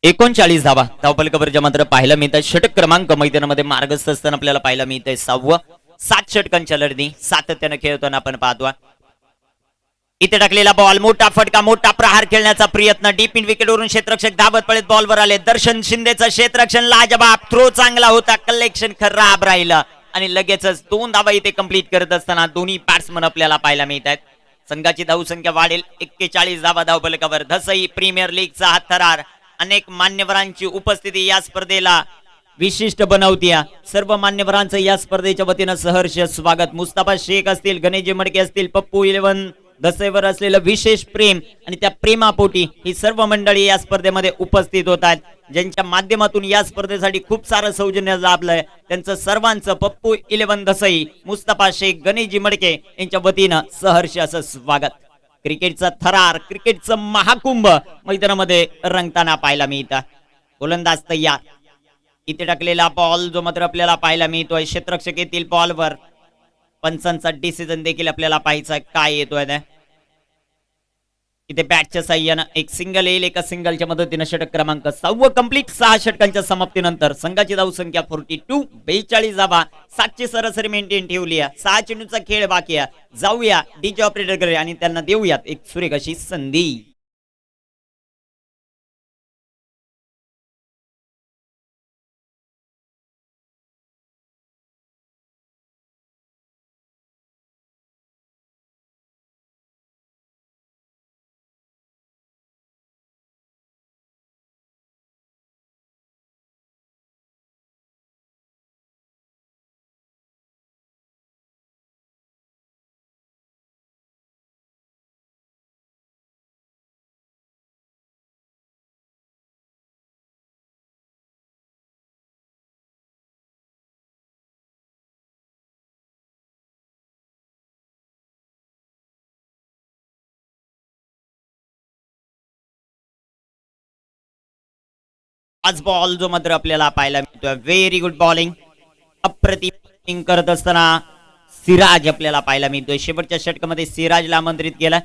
39 धावा धावफलकावरच्या मात्र पाहायला मिळतात. षटक क्रमांक मैदानामध्ये मार्गस्थ असताना आपल्याला पाहायला मिळतंय 6वं. 7 षटकांच्या लढती सातत्यानं खेळताना आपण पाहतो. इथे टाकलेला बॉल, मोठा फटका, मोठा प्रहार खेळण्याचा प्रयत्न. डीप इन विकेटवरून क्षेत्ररक्षक धावत पळत बॉलवर आले. दर्शन शिंदेचं क्षेत्ररक्षण लाजबाब. थ्रो चांगला होता, कलेक्शन खराब राहिलं आणि लगेचच 2 धावा इथे कंप्लीट करत असताना दोन्ही बॅट्समन आपल्याला पाहायला मिळतात. संघाची धावसंख्या वाढेल. 41 धावा धावफलकावर. दसई प्रीमियर लीगचा हा थरार अनेक मान्यवरांची उपस्थिती या स्पर्धेला विशिष्ट बनवते. सर्व मान्यवरांचं या स्पर्धेच्या वतीनं सहर्ष स्वागत. मुस्ताफा शेख असतील, गणेशजी मडके असतील, पप्पू 11 दसईवर असलेलं विशेष प्रेम आणि त्या प्रेमापोटी ही सर्व मंडळी या स्पर्धेमध्ये उपस्थित होतात. ज्यांच्या माध्यमातून या स्पर्धेसाठी खूप सारं सौजन्य लाभलंय त्यांचं सर्वांचं पप्पू 11 दसई, मुस्ताफा शेख, गणेशजी मडके यांच्या वतीनं सहर्ष असं स्वागत. क्रिकेटचा थरार, क्रिकेटचं महाकुंभ मैदानामध्ये रंगताना पाहायला मिळतं. गोलंदाज तयार. इथे टाकलेला बॉल जो मात्र आपल्याला पाहायला मिळतोय क्षेत्ररक्षक येतील बॉलवर. पंचांचा डिसिजन देखील आपल्याला पाहायचा काय येतोय. इथे बॅटच्या साह्यानं एक सिंगल येईल. एका सिंगलच्या मदतीनं षटक क्रमांक 6 कंप्लीट. 6 षटकांच्या समाप्तीनंतर संघाची धावसंख्या 42. 42 धावा, 7ची सरासरी मेंटेन ठेवली आहे. 6 चेंडूचा खेळ बाकी आहे. जाऊया डीजे ऑपरेटरकडे आणि त्यांना देऊयात एक सुरेख अशी संधी. फास्ट बॉल जो मात्र आपल्याला पाहायला मिळतोय. Very good bowling. अप्रतिम करत असताना सिराज आपल्याला पाहायला मिळतोय. शेवटच्या षटकामध्ये सिराजला आमंत्रित केला.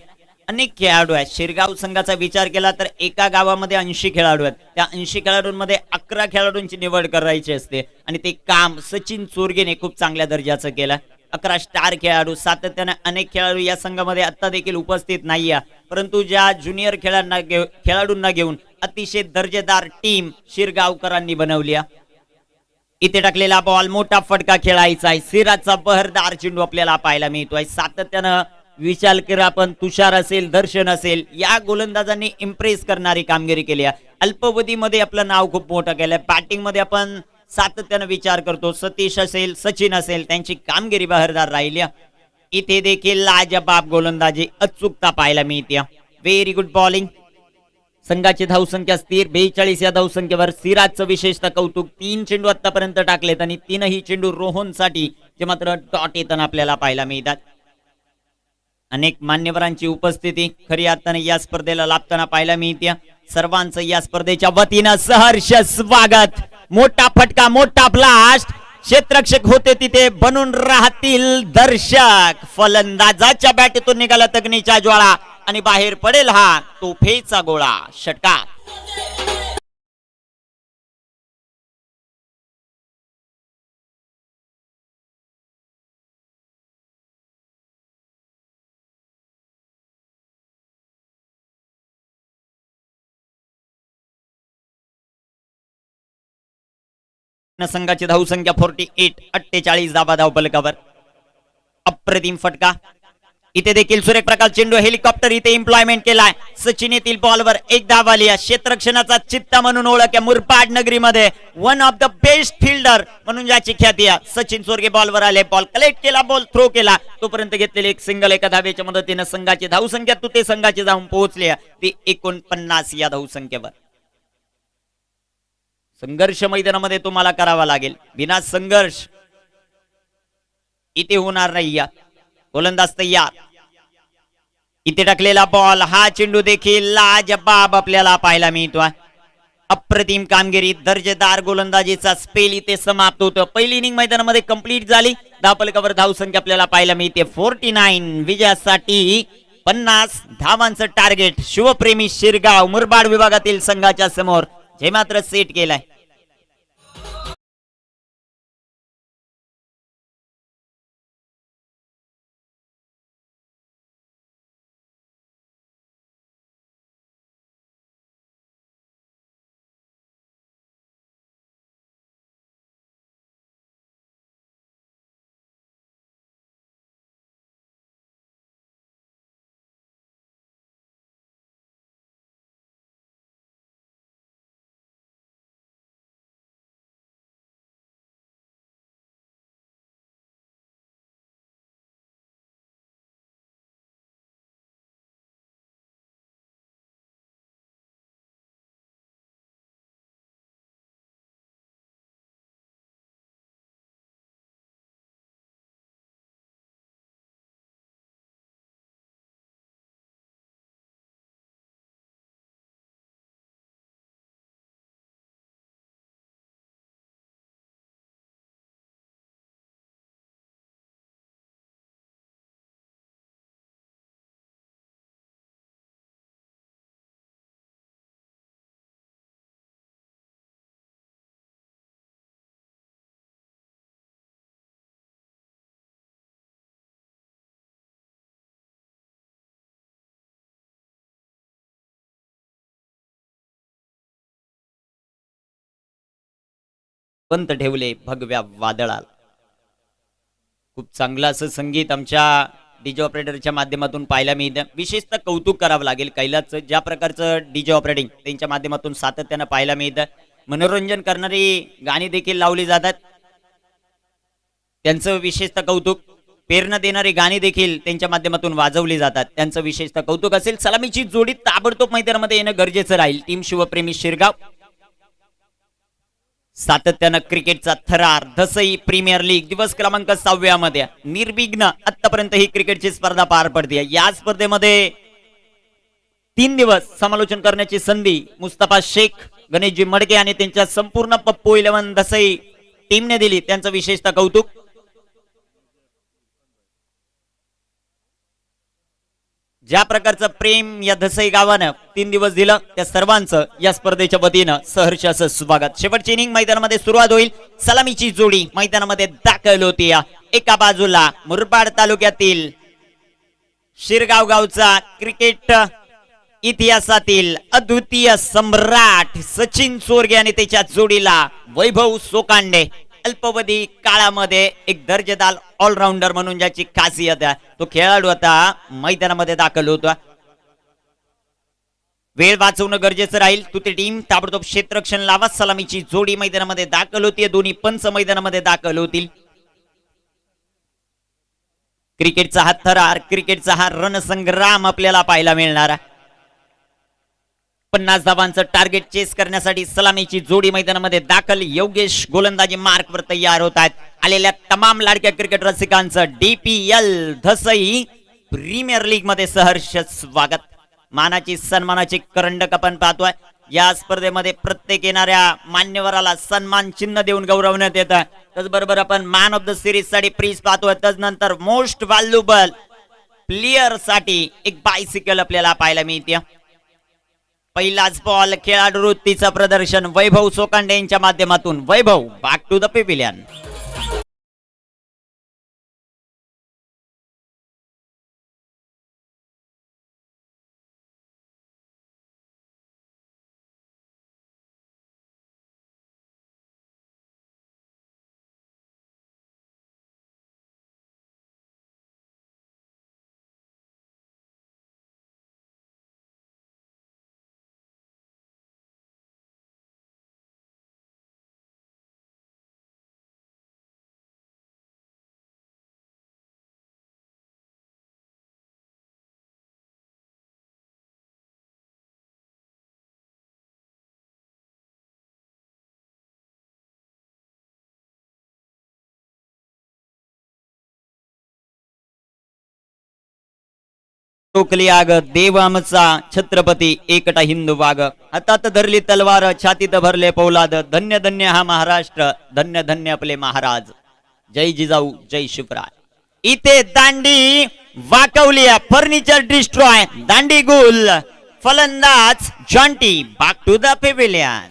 अनेक खेळाडू आहेत. शिरगाव संघाचा विचार केला तर एका गावामध्ये 80 खेळाडू आहेत. त्या 80 खेळाडूंमध्ये 11 खेळाडूंची निवड करायची असते आणि ते काम सचिन चोरगेने खूप चांगल्या दर्जाचं केलं. 11 स्टार खेळाडू. सातत्याने अनेक खेळाडू या संघामध्ये आता देखील उपस्थित नाहीये, परंतु ज्या ज्युनियर खेळाडूंना घेऊन अतिशय दर्जेदार टीम शिरगावकरांनी बनवली. इथे टाकलेला बॉल मोठा फटका खेळायचा आहे. सिराजचा बहरदार चेंडू आपल्याला पाहायला मिळतोय. सातत्यानं विशाल केरा आपण तुषार असेल, दर्शन असेल, या गोलंदाजांनी इम्प्रेस करणारी कामगिरी केली आहे. अल्पवधीमध्ये आपलं नाव खूप मोठं केलंय. बॅटिंग मध्ये आपण सातत्यानं विचार करतो. सतीश असेल, सचिन असेल, त्यांची कामगिरी बहरदार राहिली. इथे देखील लाजबाब गोलंदाजी अचूकता पाहायला मिळते. Very good bowling. संघाची धावसंख्या स्थिर 42 या धावसंख्येवर. सिराजचं विशेषतः कौतुक. 3 चेंडू आतापर्यंत टाकलेत आणि 3ही चेंडू रोहनसाठी जे मात्र डॉट येताना आपल्याला पाहायला मिळतात. अनेक मान्यवरांची उपस्थिती खरी अर्थाने या स्पर्धेला लाभताना पाहायला मिळते. सर्वांचं या स्पर्धेच्या वतीनं सहर्ष स्वागत. मोठा फटका, मोठा ब्लास्ट. क्षेत्ररक्षक होते तिथे बनून राहतील दर्शक. फलंदाजाच्या बॅटीतून निघाला तगणीच्या ज्वाळा आणि बाहेर पडेल हा तोफेचा गोळा. षटकार. संघाची धावसंख्या 48 धाबा धावफलकावर. अप्रतिम फटका. इथे देखील सुरेख प्रकार चेंडू. हेलिकॉप्टर इथे एम्प्लॉयमेंट केलाय. सचिन येथील बॉलवर एक धाव आली. क्षेत्ररक्षणाचा चित्ता म्हणून ओळख आहे मुरबाड नगरीमध्ये. One of the best fielder म्हणून ज्याची ख्याती आहे. सचिन चोरगे बॉलवर आले. बॉल कलेक्ट केला, बॉल थ्रो केला. तोपर्यंत घेतलेले एक सिंगल एका धावेच्या मदतीने संघाची धावसंख्या तुते संघाची जाऊन पोहोचली ती 49 या धावसंख्येवर. संघर्ष मैदानामध्ये तुम्हाला करावा लागेल. बिना संघर्ष इथे होणार नाही. गोलंदाज तयार. इथे टाकलेला बॉल. हा चेंडू देखील लाजबाब आपल्याला पाहायला मिळतो. अप्रतिम कामगिरी. दर्जेदार गोलंदाजीचा स्पेल इथे समाप्त होतो. पहिली इनिंग मैदानामध्ये कंप्लीट झाली. धावफलकावर धावसंख्या आपल्याला पाहायला मिळते 49. विजयासाठी 50 धावांचं टार्गेट शिवप्रेमी शिरगाव मुरबाड विभागातील संघाच्या समोर जे मात्र सेट केलाय. पंत ठेवले भगव्या वादळाला. खूप चांगलं असं संगीत आमच्या डीजे ऑपरेटरच्या माध्यमातून पाहायला मिळतं. विशेषतः कौतुक करावं लागेल कैलासचं. ज्या प्रकारचं डीजे ऑपरेटिंग त्यांच्या माध्यमातून सातत्यानं पाहायला मिळतं. मनोरंजन करणारी गाणी देखील लावली जातात. त्यांचं विशेषतः कौतुक. प्रेरणा देणारी गाणी देखील त्यांच्या माध्यमातून वाजवली जातात. त्यांचं विशेषतः कौतुक असेल. सलामीची जोडी ताबडतोब मैदानामध्ये येणं गरजेचं राहील. टीम शिवप्रेमी शिरगाव सातत्यानं क्रिकेटचा थरार. दसई प्रीमियर लीग दिवस क्रमांक 6 मध्ये निर्विघ्न आतापर्यंत ही क्रिकेटची स्पर्धा पार पडते. या स्पर्धेमध्ये 3 दिवस समालोचन करण्याची संधी मुस्तफा शेख गणेशजी मडके आणि त्यांच्या संपूर्ण पप्पू 11 दसई टीमने दिली, त्यांचं विशेषतः कौतुक. ज्या प्रकारचं प्रेम या दसई गावानं 3 दिवस दिलं त्या सर्वांचं या स्पर्धेच्या वतीनं सहर्ष असं स्वागत. शेवटची इनिंग मैदानामध्ये सुरुवात होईल. सलामीची जोडी मैदानामध्ये दाखल होती. एका बाजूला मुरबाड तालुक्यातील शिरगाव गावचा क्रिकेट इतिहासातील अद्वितीय सम्राट सचिन चोरगे आणि त्याच्या जोडीला वैभव सोकांडे. अल्पवधी काळामध्ये एक दर्जेदार ऑलराऊंडर म्हणून ज्याची खासियत आहे तो खेळाडू आता मैदानामध्ये दाखल होता. वेळ वाचवणं गरजेचं राहील. तू ते टीम ताबडतोब क्षेत्ररक्षण लावा. सलामीची जोडी मैदानामध्ये दाखल होती. दोन्ही पंच मैदानामध्ये दाखल होतील. क्रिकेटचा हा थरार, क्रिकेटचा हा रणसंग्राम आपल्याला पाहायला मिळणार आहे. 50 धावांचं टार्गेट चेस करण्यासाठी सलामीची जोडी मैदानामध्ये दाखल. योगेश गोलंदाजी मार्कवर तयार होत आहेत. आलेल्या तमाम लाडक्या क्रिकेट रसिकांचं DPL धसई प्रीमियर लीग मध्ये सहर्ष स्वागत. मानाची सन्मानाची करंडक आपण पाहतोय. या स्पर्धेमध्ये प्रत्येक येणाऱ्या मान्यवराला सन्मान चिन्ह देऊन गौरवण्यात येतं. त्याचबरोबर आपण मॅन ऑफ द सिरीज साठी प्रीज पाहतोय. त्यानंतर मोस्ट व्हॅल्युएबल प्लेयर साठी एक बायसिकल आपल्याला पाहायला मिळते. पहिलाच बॉल खेळाडू वृत्तीचं प्रदर्शन वैभव सोकांडे यांच्या माध्यमातून. वैभव बॅक टू द पेव्हिलियन. टोकली आग देव आमचा छत्रपती एकटा हिंदू वाघ. हातात धरली तलवार छातीत भरले पौलाद. धन्य धन्य हा महाराष्ट्र, धन्य धन्य आपले महाराज. जय जिजाऊ जय शिवराय. इथे दांडी वाकवली. Furniture destroy. दांडी गुल. फलंदाज Jonty back to the pavilion.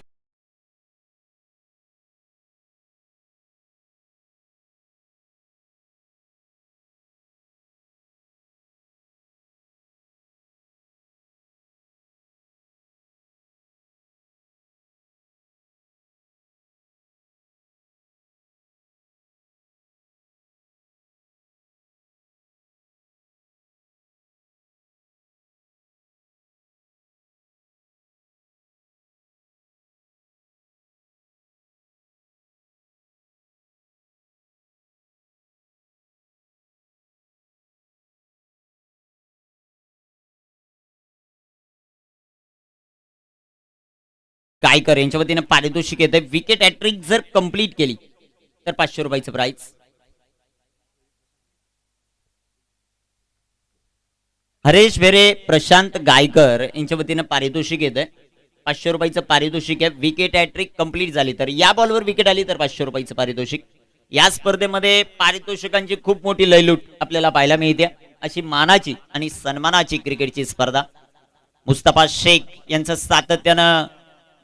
Gaikar यांच्या वतीने पारितोषिक येते. विकेट हॅट्रिक जर कंप्लीट केली तर 500 रुपयाचं प्राइज. हरेश भेरे प्रशांत गायकर यांच्या वतीने पारितोषिक येते. 500 रुपयाचं पारितोषिक आहे. विकेट हॅट्रिक कंप्लीट झाली तर, या बॉलवर विकेट आली तर 500 रुपयाचं पारितोषिक. या स्पर्धेमध्ये पारितोषिकांची खूप मोठी लयलूट आपल्याला पाहायला मिळते. अशी मानाची आणि सन्मानाची क्रिकेटची स्पर्धा. मुस्तफा शेख यांचं सातत्यानं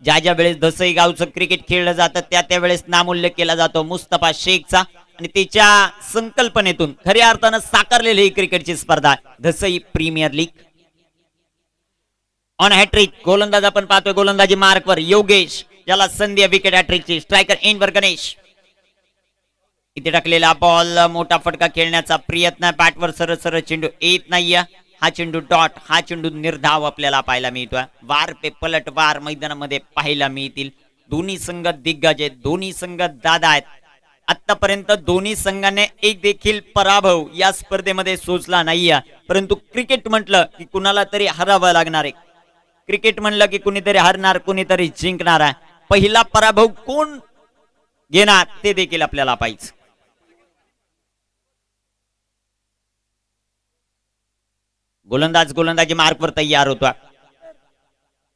ज्या ज्या वेळेस दसई गावचं क्रिकेट खेळलं जातं त्या वेळेस नामोल्लेख केला जातो मुस्तफा शेखचा. आणि त्याच्या संकल्पनेतून खऱ्या अर्थानं साकारलेली ही क्रिकेटची स्पर्धा Dasai premier league. On hat trick गोलंदाज आपण पाहतोय. गोलंदाजी मार्कवर योगेश, ज्याला संधी विकेट हॅट्रिकची. स्ट्रायकर एंडवर गणेश. इथे टाकलेला बॉल, मोठा फटका खेळण्याचा प्रयत्न. बॅटवर सरळ सरळ चेंडू येत नाहीये. हा चेंडू डॉट, हा चेंडू निर्धाव आपल्याला पाहायला मिळतोय. वार पे पलट वार मैदानामध्ये पाहायला मिळतील. दोन्ही संघ दिग्गज आहेत, दोन्ही संघ दादा आहेत. आतापर्यंत दोन्ही संघाने एक देखील पराभव या स्पर्धेमध्ये सोचला नाहीये. परंतु क्रिकेट म्हटलं की कुणाला तरी हरावं लागणार आहे. क्रिकेट म्हणलं की कुणीतरी हरणार, कुणीतरी जिंकणार आहे. पहिला पराभव कोण घेणार ते देखील आपल्याला पाहिजे. गोलंदाज गोलंदाजी मार्कवर तयार होतो.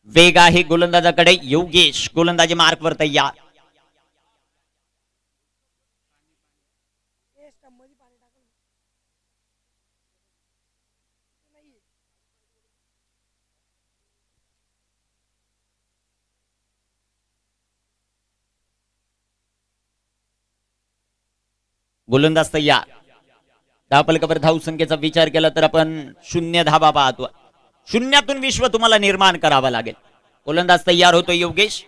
वेग आहे गोलंदाजाकडे. योगेश गोलंदाजी मार्कवर तयार. गोलंदाज तयार. धावफलकावर धावसंख्येचा विचार केला तर आपण 0 धावा पाहतो. शून्यातून विश्व तुम्हाला निर्माण करावा लागेल. गोलंदाज तयार होतो योगेश.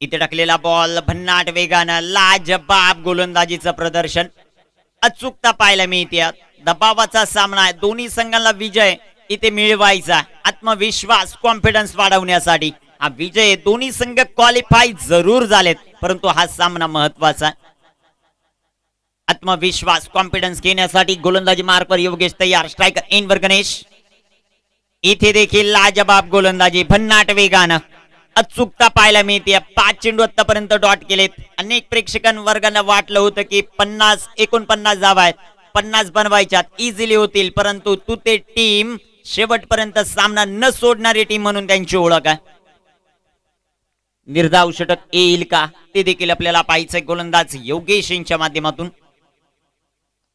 इथे टाकलेला बॉल भन्नाट वेगानं. लाजबाब गोलंदाजीचं प्रदर्शन. अचूकता पाहायला मिळते. दबावाचा सामना आहे. दोन्ही संघांना विजय इथे मिळवायचा. आत्मविश्वास कॉन्फिडन्स वाढवण्यासाठी हा विजय. दोन्ही संघ क्वालिफाय जरूर झालेत परंतु हा सामना महत्वाचा. आत्मविश्वास कॉन्फिडन्स घेण्यासाठी गोलंदाजी मार्कवर योगेश तयार. स्ट्रायकर एनवर गणेश. इथे देखील लाजबाब गोलंदाजी भन्नाट वेगानं. अचूकता पाहायला मिळते. 5 चेंडू आतापर्यंत डॉट केलेत. अनेक प्रेक्षकांवर्गांना वाटलं होतं की 49 धावा आहेत, 50 बनवायच्यात, इझिली होतील, परंतु तू ते टीम शेवटपर्यंत सामना न सोडणारी टीम म्हणून त्यांची ओळख आहे. निर्धाव षटक येईल का ते देखील आपल्याला पाहायचंय. गोलंदाज योगेश यांच्या माध्यमातून.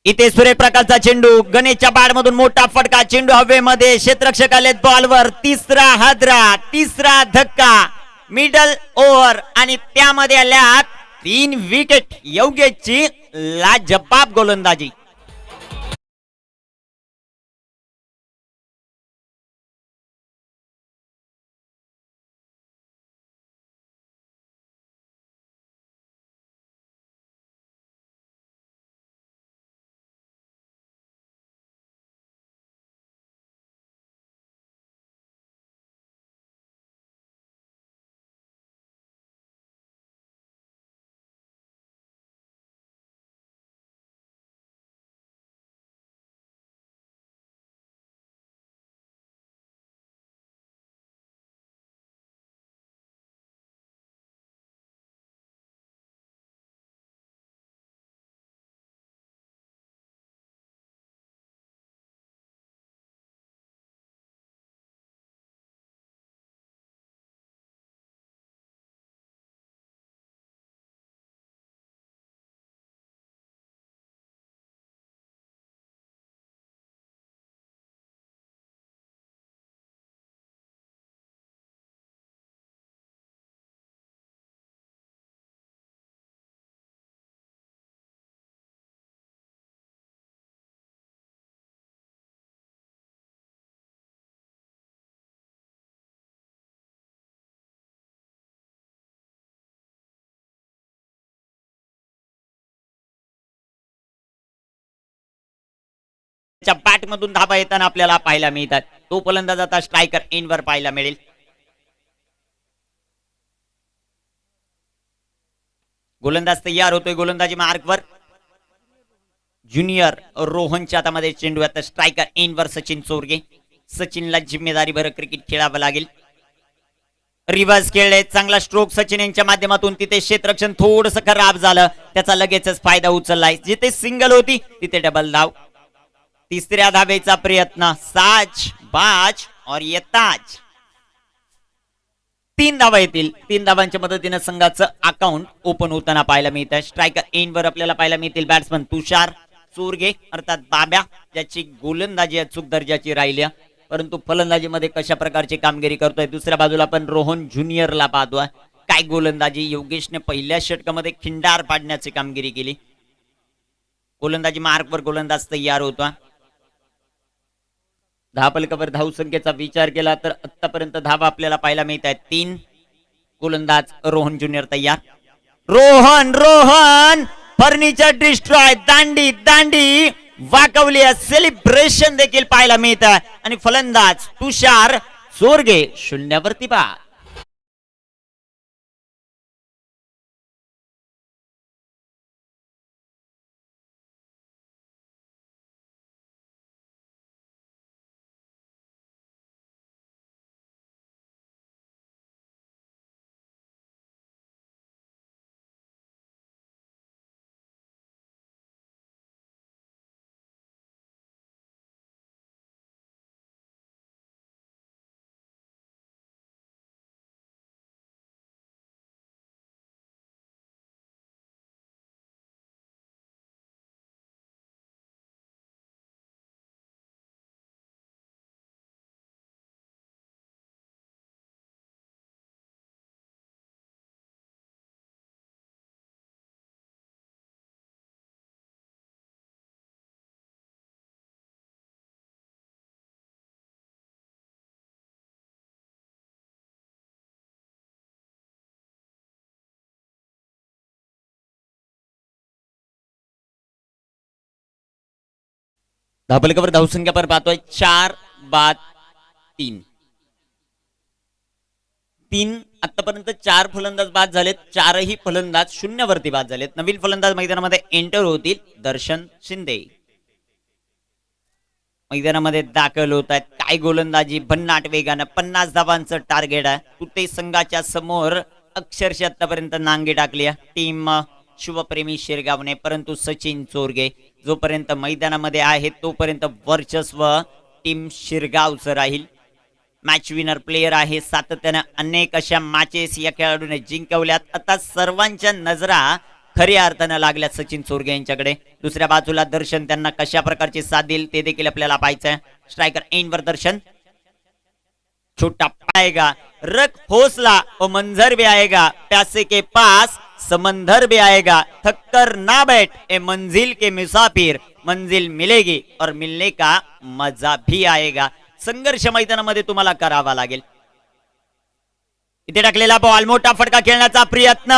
इथे सूर्यप्रकाशचा चेंडू. गणेशच्या बॅट मधून मोठा फटका. चेंडू हवेमध्ये. क्षेत्ररक्षक आलेत बॉलवर. तिसरा हादरा, तिसरा धक्का, मिडल ओव्हर आणि त्यामध्ये आल्या 3 विकेट. योगेशची लाजबाब गोलंदाजी. बॅट मधून धाबा येताना आपल्याला पाहायला मिळतात. तो फलंदाज आता स्ट्रायकर एनवर पाहायला मिळेल. गोलंदाज तयार होतोय. गोलंदाजी मार्कवर ज्युनियर रोहनच्या हातामध्ये चेंडू. आता स्ट्रायकर एनवर सचिन चोरगे. सचिनला जिम्मेदारी भर क्रिकेट खेळावं लागेल. रिव्हर्स खेळले. चांगला स्ट्रोक सचिन यांच्या माध्यमातून. तिथे क्षेत्ररक्षण थोडस खराब झालं. त्याचा लगेचच फायदा उचललाय. जिथे सिंगल होती तिथे डबल धाव. तिसऱ्या धावेचा प्रयत्न. साज बाज और ये ताज. 3 धावा येतील. 3 धावांच्या मदतीने संघाचं अकाउंट ओपन होताना पाहायला मिळत आहे. स्ट्रायकर एनवर आपल्याला पाहायला मिळतील बॅट्समन तुषार चोरगे अर्थात बाब्या, ज्याची गोलंदाजी अचूक दर्जाची राहिली परंतु फलंदाजीमध्ये कशा प्रकारची कामगिरी करतोय. दुसऱ्या बाजूला आपण रोहन ज्युनियरला पाहतोय. काय गोलंदाजी. योगेशने पहिल्या षटकामध्ये खिंडार पाडण्याची कामगिरी केली. गोलंदाजी मार्कवर गोलंदाज तयार होता. धावफलकावर धावसंख्येचा विचार केला तर आतापर्यंत धावा आपल्याला पाहायला मिळत आहेत 3. गोलंदाज रोहन ज्युनियर तयार. Rohan Rohan furniture destroy. दांडी दांडी वाकवली. सेलिब्रेशन देखील पाहायला मिळत आहे आणि फलंदाज तुषार चोरगे शून्यावरती बाद. धावफलकावर धावसंख्या पण पाहतोय 4-3. 3 आतापर्यंत 4 फलंदाज बाद झालेत, 4ही फलंदाज शून्यावरती बाद झालेत. नवीन फलंदाज मैदानामध्ये एंटर होतील. दर्शन शिंदे मैदानामध्ये दाखल होत आहेत. काय गोलंदाजी, भन्नाट वेगानं 50 धावांचं टार्गेट आहे. तुते संघाच्या समोर अक्षरशः आतापर्यंत नांगी टाकली आहे टीम शिवप्रेमी शिरगावने. परंतु सचिन चोरगे जोपर्यंत मैदानामध्ये आहे तोपर्यंत वर्चस्व टीम शिरगावचं राहील. मॅच विनर प्लेयर आहे. सातत्यानं अनेक अशा मॅचेस या खेळाडूने जिंकवल्यात. आता सर्वांच्या नजरा खऱ्या अर्थानं लागल्या सचिन चोरगे यांच्याकडे. दुसऱ्या बाजूला दर्शन त्यांना कशा प्रकारची साथ देईल ते देखील आपल्याला पाहायचंय. स्ट्रायकर एंडवर दर्शन, छोटा पाएगा, रख हौसला और मंजर भी आएगा, प्यासे के पास समंदर भी आएगा, थककर ना बैठ ए मंजिल के मुसाफिर, मंजिल मिलेगी और मिलने का मजा भी आएगा. संघर्ष मैदानामध्ये तुम्हाला करावा लागेल. इथे टाकलेला बॉल, मोठा फटका खेळण्याचा प्रयत्न,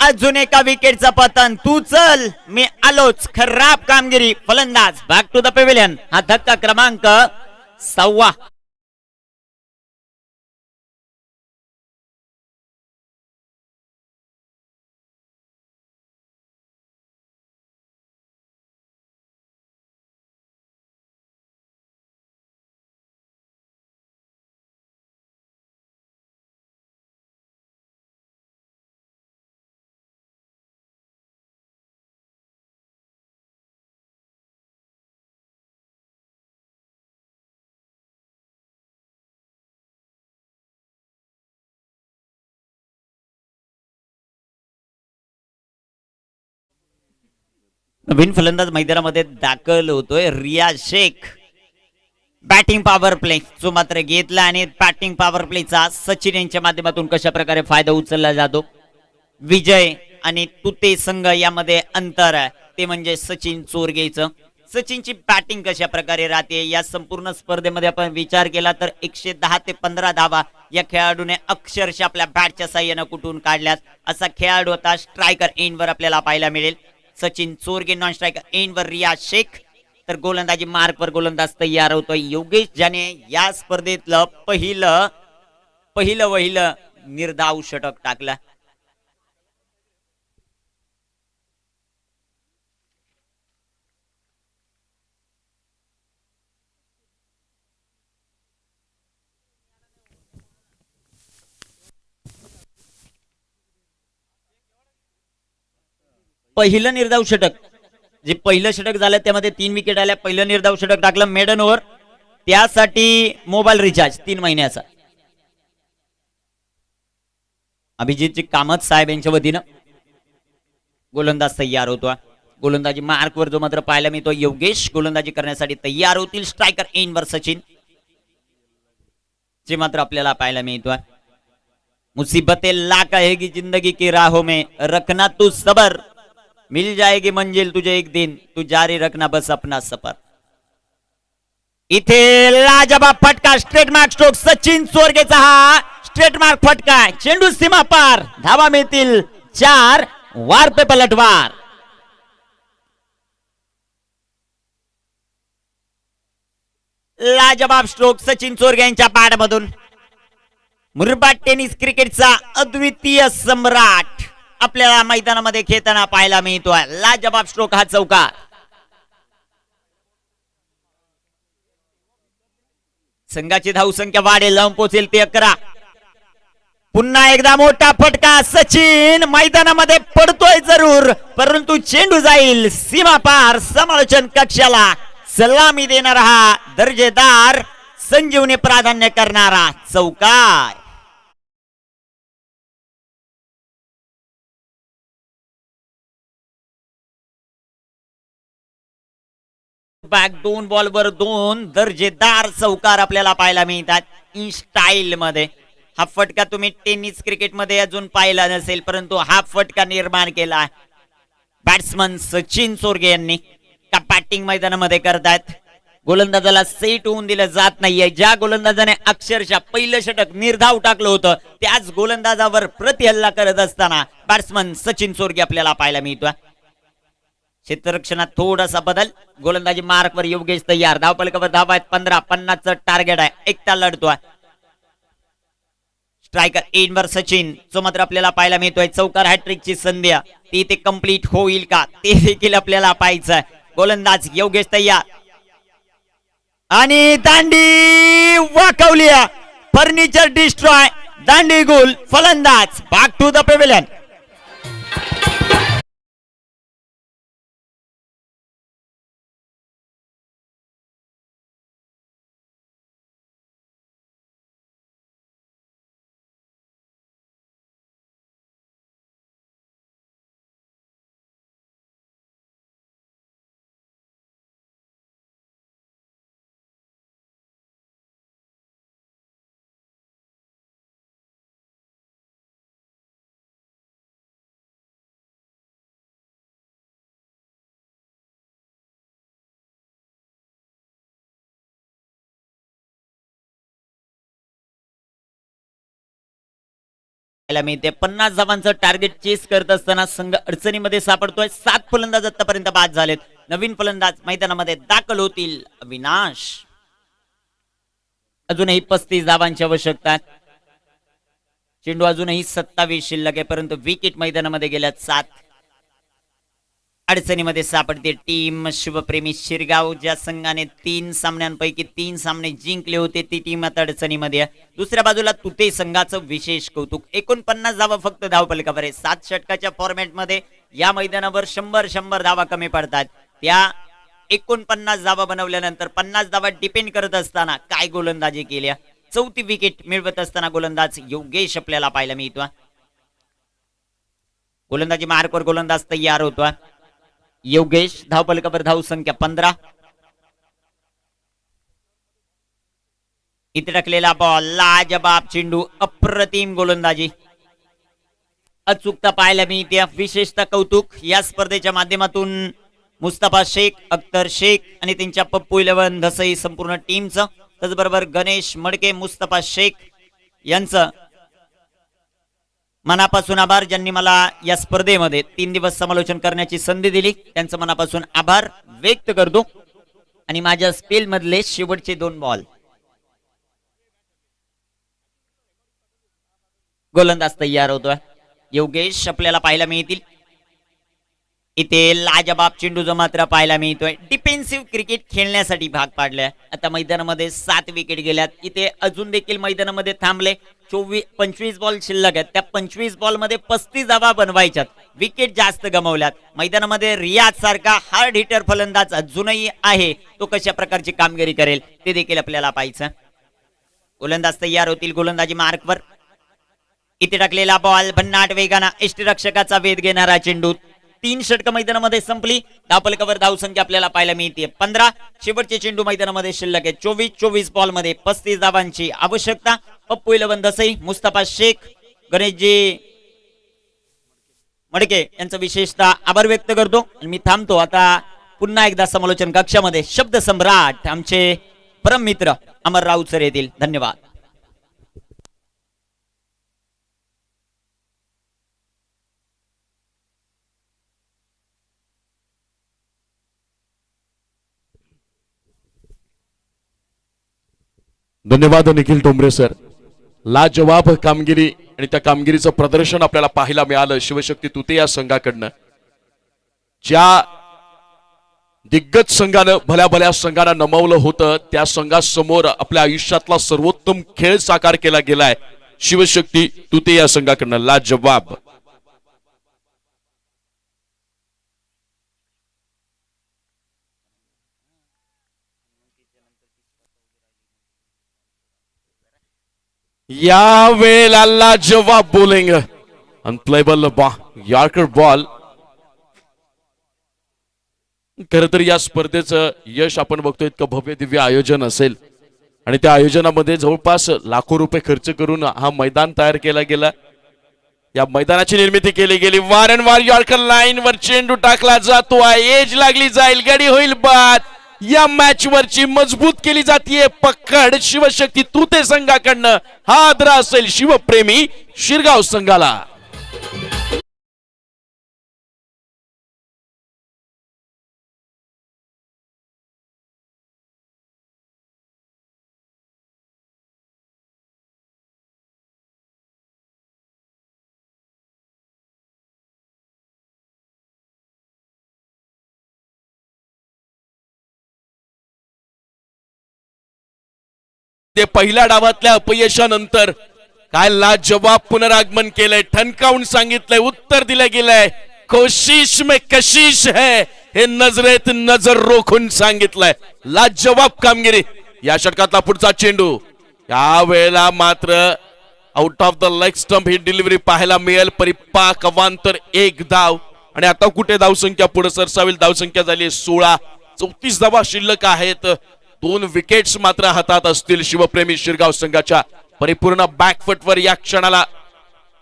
अजून एका विकेटचं पतन. तू चल मी आलोच, खराब कामगिरी. फलंदाज बॅक टू द पेव्हिलियन. हा धक्का क्रमांक 6. नवीन फलंदाज मैदानामध्ये दाखल होतोय Riya Shaikh. Batting power play जो मात्र घेतला आणि बॅटिंग पॉवर प्लेचा सचिन यांच्या माध्यमातून कशा प्रकारे फायदा उचलला जातो. विजय आणि तुते संघ यामध्ये अंतर आहे ते म्हणजे सचिन चोरगेचं. सचिनची बॅटिंग कशा प्रकारे राहते या संपूर्ण स्पर्धेमध्ये आपण विचार केला तर 110 ते 15 धावा या खेळाडूने अक्षरशः आपल्या बॅटच्या साह्यानं कुठून काढल्यात. असा खेळाडू आता स्ट्रायकर एंडवर आपल्याला पाहायला मिळेल. सचिन चोरगे नॉन स्ट्रायकर एंडवर रिया शेख. तर गोलंदाजी मार्कवर गोलंदाज तयार होतोय योगेश, ज्याने या स्पर्धेतलं पहिलं निर्धाव षटक टाकला. पहिलं निर्धाव षटक जे पहिलं षटक झालं त्यामध्ये 3 विकेट आल्या. पहिलं निर्धाव षटक टाकलं मेडन ओव्हर, त्यासाठी मोबाईल रिचार्ज 3 महिन्याचा. अभिजित कामत साहेब यांच्या वतीनं गोलंदाज तयार होतो. गोलंदाजी मार्कवर जो मात्र पाहायला मिळतो योगेश गोलंदाजी करण्यासाठी तयार होतील. स्ट्रायकर एंडवर सचिन जे मात्र आपल्याला पाहायला मिळतो. मुसीबतें लाख आएगी जिंदगी की राहों में, रखना तू सबर, मिल जाएगी मंजिल तुझे एक दिन, तू जारी रखना बस अपना सफर. इथे लाजवाब फटका, स्ट्रेट मार्क स्ट्रोक सचिन चोरगेचा. हा स्ट्रेट मार्क फटका, चेंडू सीमा पार, धावा मिळतील 4, वार पे पलटवार. लाजवाब स्ट्रोक सचिन चोरगे यांच्या पॅडमधून. मुरबाड टेनिस क्रिकेटचा अद्वितीय सम्राट आपल्याला मैदानामध्ये खेळताना पाहायला मिळतोय. लाजवाब स्ट्रोक हा चौकार. संघाची धावसंख्या वाढेल, लावून पोहोचेल ते 11. पुन्हा एकदा मोठा फटका, सचिन मैदानामध्ये पडतोय जरूर परंतु चेंडू जाईल सीमा पार. समालोचन कक्षाला सलामी देणारा हा दर्जेदार संजीवने प्राधान्य करणारा चौकार. बॅक 2 बॉलवर 2 दर्जेदार चौकार आपल्याला पाहायला मिळतात इन स्टाईल मध्ये. हा फटका तुम्ही टेनिस क्रिकेट मध्ये अजून पाहिला नसेल परंतु हा फटका निर्माण केला बॅट्समन सचिन चोरगे यांनी. का बॅटिंग मैदानामध्ये करतायत. गोलंदाजाला सेट होऊन दिलं जात नाहीये. ज्या गोलंदाजाने अक्षरशः पहिलं षटक निर्धाव टाकलं होतं त्याच गोलंदाजावर प्रतिहल्ला करत असताना बॅट्समन सचिन चोरगे आपल्याला पाहायला मिळतोय. क्षेत्ररक्षणात थोडासा बदल. गोलंदाजी मार्कवर योगेश तयार. धावपलकावर धावा आहेत 15. 50चं टार्गेट आहे. एकटा लढतोय. स्ट्रायकर इनवर सचिन जो मात्र आपल्याला पाहायला मिळतोय. चौकार हॅट्रिकची संधी ती ते कंप्लीट होईल का ते देखील आपल्याला पाहायचं. गोलंदाज योगेश तयार आणि दांडी वाकवली. Furniture destroy. दांडी गोल. फलंदाज बॅक टू द पेव्हिलियन. मिळते 50 धावांचं टार्गेट चेस करत असताना संघ अडचणीमध्ये सापडतोय. 7 फलंदाज आतापर्यंत बाद झालेत. नवीन फलंदाज मैदानामध्ये दाखल होतील. अविनाश अजूनही 35 धावांची आवश्यकता. चेंडू अजूनही 27 शिल्लक आहे परंतु विकेट मैदानामध्ये गेल्यात 7. अडचणीमध्ये सापडते टीम शिवप्रेमी शिरगाव. ज्या संघाने 3 सामन्यांपैकी 3 सामने जिंकले होते ती टीम आता अडचणीमध्ये आहे. दुसऱ्या बाजूला तुते संघाचं विशेष कौतुक. 49 धावा फक्त धावपलकावर आहे. 7 षटकाच्या फॉर्मॅटमध्ये या मैदानावर 100 धावा कमी पडतात. त्या 49 धावा बनवल्यानंतर 50 धावा डिपेंड करत असताना काय गोलंदाजी केल्या. 4थी विकेट मिळवत असताना गोलंदाज योगेश आपल्याला पाहायला मिळतो. गोलंदाजी मार्कवर गोलंदाज तयार होतो. योगेश धावपलकावर धाव संख्या 15. इथे टाकलेला बॉल. लाजबाब चेंडू. अप्रतिम गोलंदाजी. अचूकता पाहायला मिळते. विशेषतः कौतुक या स्पर्धेच्या माध्यमातून मुस्तफा शेख, अख्तर शेख आणि त्यांच्या पप्पू 11 धसई संपूर्ण टीमचं, त्याचबरोबर गणेश मडके, मुस्तफा शेख यांचं मनापासून आभार. ज्यांनी मला या स्पर्धेमध्ये 3 दिवस समालोचन करण्याची संधी दिली त्यांचं मनापासून आभार व्यक्त करतो. आणि माझ्या स्पेल मधले शेवटचे 2 बॉल. गोलंदाज तयार होतोय. योगेश आपल्याला पाहायला मिळतील. इथे लाजबाब चेंडू जो मात्र पाहायला मिळतोय. डिफेन्सिव्ह क्रिकेट खेळण्यासाठी भाग पाडलाय. आता मैदानामध्ये 7 विकेट गेल्यात. इथे अजून देखील मैदानामध्ये थांबले. 25 बॉल शिल्लक आहेत. त्या 25 बॉल मध्ये 35 धावा बनवायच्यात. विकेट जास्त गमावल्यात. मैदानामध्ये रियाज सारखा हार्ड हिटर फलंदाज अजूनही आहे. तो कशा प्रकारची कामगिरी करेल ते देखील आपल्याला पाहायचं. गोलंदाज तयार होतील. गोलंदाजी मार्कवर. इथे टाकलेला बॉल भन्नाट वेगाना यष्टीरक्षकाचा वेध घेणारा चेंडू. 3 षटक मैदानामध्ये संपली. धावपलकावर धावसंख्या आपल्याला पाहायला मिळते 15. शेवटचे चेंडू मैदानामध्ये शिल्लक आहे 24 बॉल मध्ये 35 धावांची आवश्यकता. पप्पू 11 धसई, मुस्तफा शेख, गणेशजी मडके यांचा विशेषतः आभार व्यक्त करतो. आणि मी थांबतो. आता पुन्हा एकदा समालोचन कक्षामध्ये शब्द सम्राट आमचे परम मित्र अमर राऊत सर येतील. धन्यवाद. धन्यवाद निखिल टोंबरे सर. लाजवाब कामगिरी आणि त्या कामगिरीचं प्रदर्शन आपल्याला पाहायला मिळालं शिवशक्ती तुते या संघाकडनं. ज्या दिग्गज संघानं भल्या भल्या संघाला नमवलं होतं त्या संघासमोर आपल्या आयुष्यातला सर्वोत्तम खेळ साकार केला गेलाय शिवशक्ती तुते या संघाकडनं. लाजवाब. या वेळेला लाजवाब बॉलिंग. Unplayable yorker ball. खर तर या स्पर्धेचं यश आपण बघतोय इतकं भव्य दिव्य आयोजन असेल आणि त्या आयोजनामध्ये जवळपास लाखो रुपये खर्च करून हा मैदान तयार केला गेला. या मैदानाची निर्मिती केली गेली. वारंवार यॉर्कर लाईन वर चेंडू टाकला जातो. एज लागली जाईल. गडी होईल बाद. या मॅच वरची मजबूत केली जातीये पकड शिवशक्ती तुते संघाकडनं. हा आदरा असेल शिवप्रेमी शिरगाव संघाला. ते पहिल्या डावातल्या अपयशानंतर काय लाजवाब पुनरागमन केलंय, ठणकावून सांगितलंय, उत्तर दिलं गेलंय. कोशिश में कशिश है हे नजरेत नजर रोखून सांगितलंय. लाजवाब कामगिरी. या षटकातला पुढचा चेंडू, यावेळेला मात्र out of the leg stump he delivery पाहायला मिळेल. परिपाक अवांतर एक धाव. आणि आता कुठे धावसंख्या पुढे सरसावेल. धावसंख्या झाली 16. 34 धावा शिल्लक आहेत. 2 विकेट्स मात्र हातात असतील शिवप्रेमी शिरगाव संघाच्या. परिपूर्ण बॅकफुटवर या क्षणाला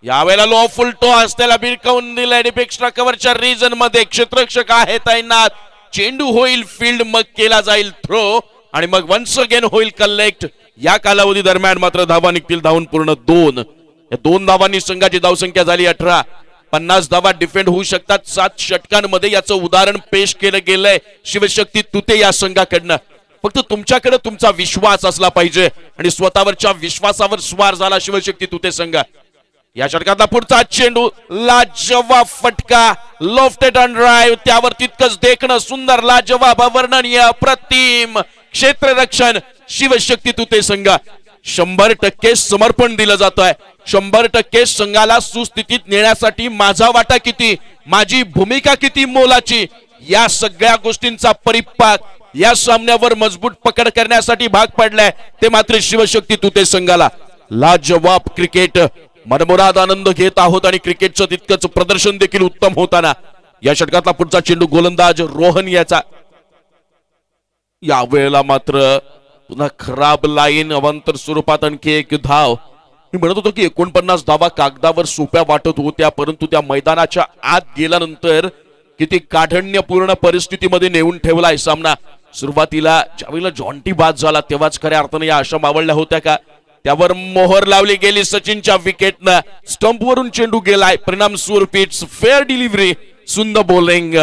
यावेळेला लो फुल टो असल्याला बिरकावून दिलाय. डीप एक्स्ट्रा कव्हरच्या रिजन मध्ये क्षेत्ररक्षक आहे तैनात. चेंडू होईल फील्ड, मग केला जाईल थ्रो आणि मग वन्स अगेन होईल कलेक्ट. या कालावधी दरम्यान मात्र धावा निघतील. धावून पूर्ण 2. या 2 धावांनी संघाची धावसंख्या झाली 18. 50 धावा डिफेंड होऊ शकतात 7 षटकांमध्ये. याचं उदाहरण पेश केलं गेलंय शिवशक्ती तुते या संघाकडनं. फक्त तुमच्याकडे तुमचा विश्वास असला पाहिजे आणि स्वतःवरच्या विश्वासावर स्वार झाला शिवशक्ती तुते संघ. या षटकातला पुढचा चेंडू, लाजवाब फटका, लॉफ्टेड ऑन ड्राइव्ह. त्यावर तितकंच देखणं सुंदर, लाजवाब, अवर्णनीय, अप्रतिम क्षेत्ररक्षण शिवशक्ती तुते संघ. 100% समर्पण दिलं जात आहे. 100% संघाला सुस्थितीत नेण्यासाठी माझा वाटा किती, माझी भूमिका किती मोलाची, या सगळ्या गोष्टींचा परिपाक या सामन्यावर मजबूत पकड करण्यासाठी भाग पडलाय ते मात्र शिवशक्ती तुते संघाला. लाजवाब क्रिकेट, मनमुराद आनंद घेत आहोत आणि क्रिकेटचं तितकंच प्रदर्शन देखील उत्तम होताना. या षटकातला पुढचा चेंडू, गोलंदाज रोहन याचा. यावेळेला मात्र पुन्हा खराब लाईन, अवांतर स्वरूपात आणखी एक धाव. मी म्हणत होतो की 49 धावा कागदावर सोप्या वाटत होत्या, परंतु त्या मैदानाच्या आत गेल्यानंतर किती काठिण्यपूर्ण परिस्थितीमध्ये नेऊन ठेवलाय सामना. सुरुवातीला ज्यावेळेला जॉन्टी बाद झाला तेव्हाच खऱ्या अर्थाने या आशा मावळल्या होत्या का, त्यावर मोहर लावली गेली सचिनच्या विकेटनं. स्टंपवरून चेंडू गेलाय, परिणाम स्वरूपीच फेअर डिलिव्हरी, सुंदर बॉलिंग.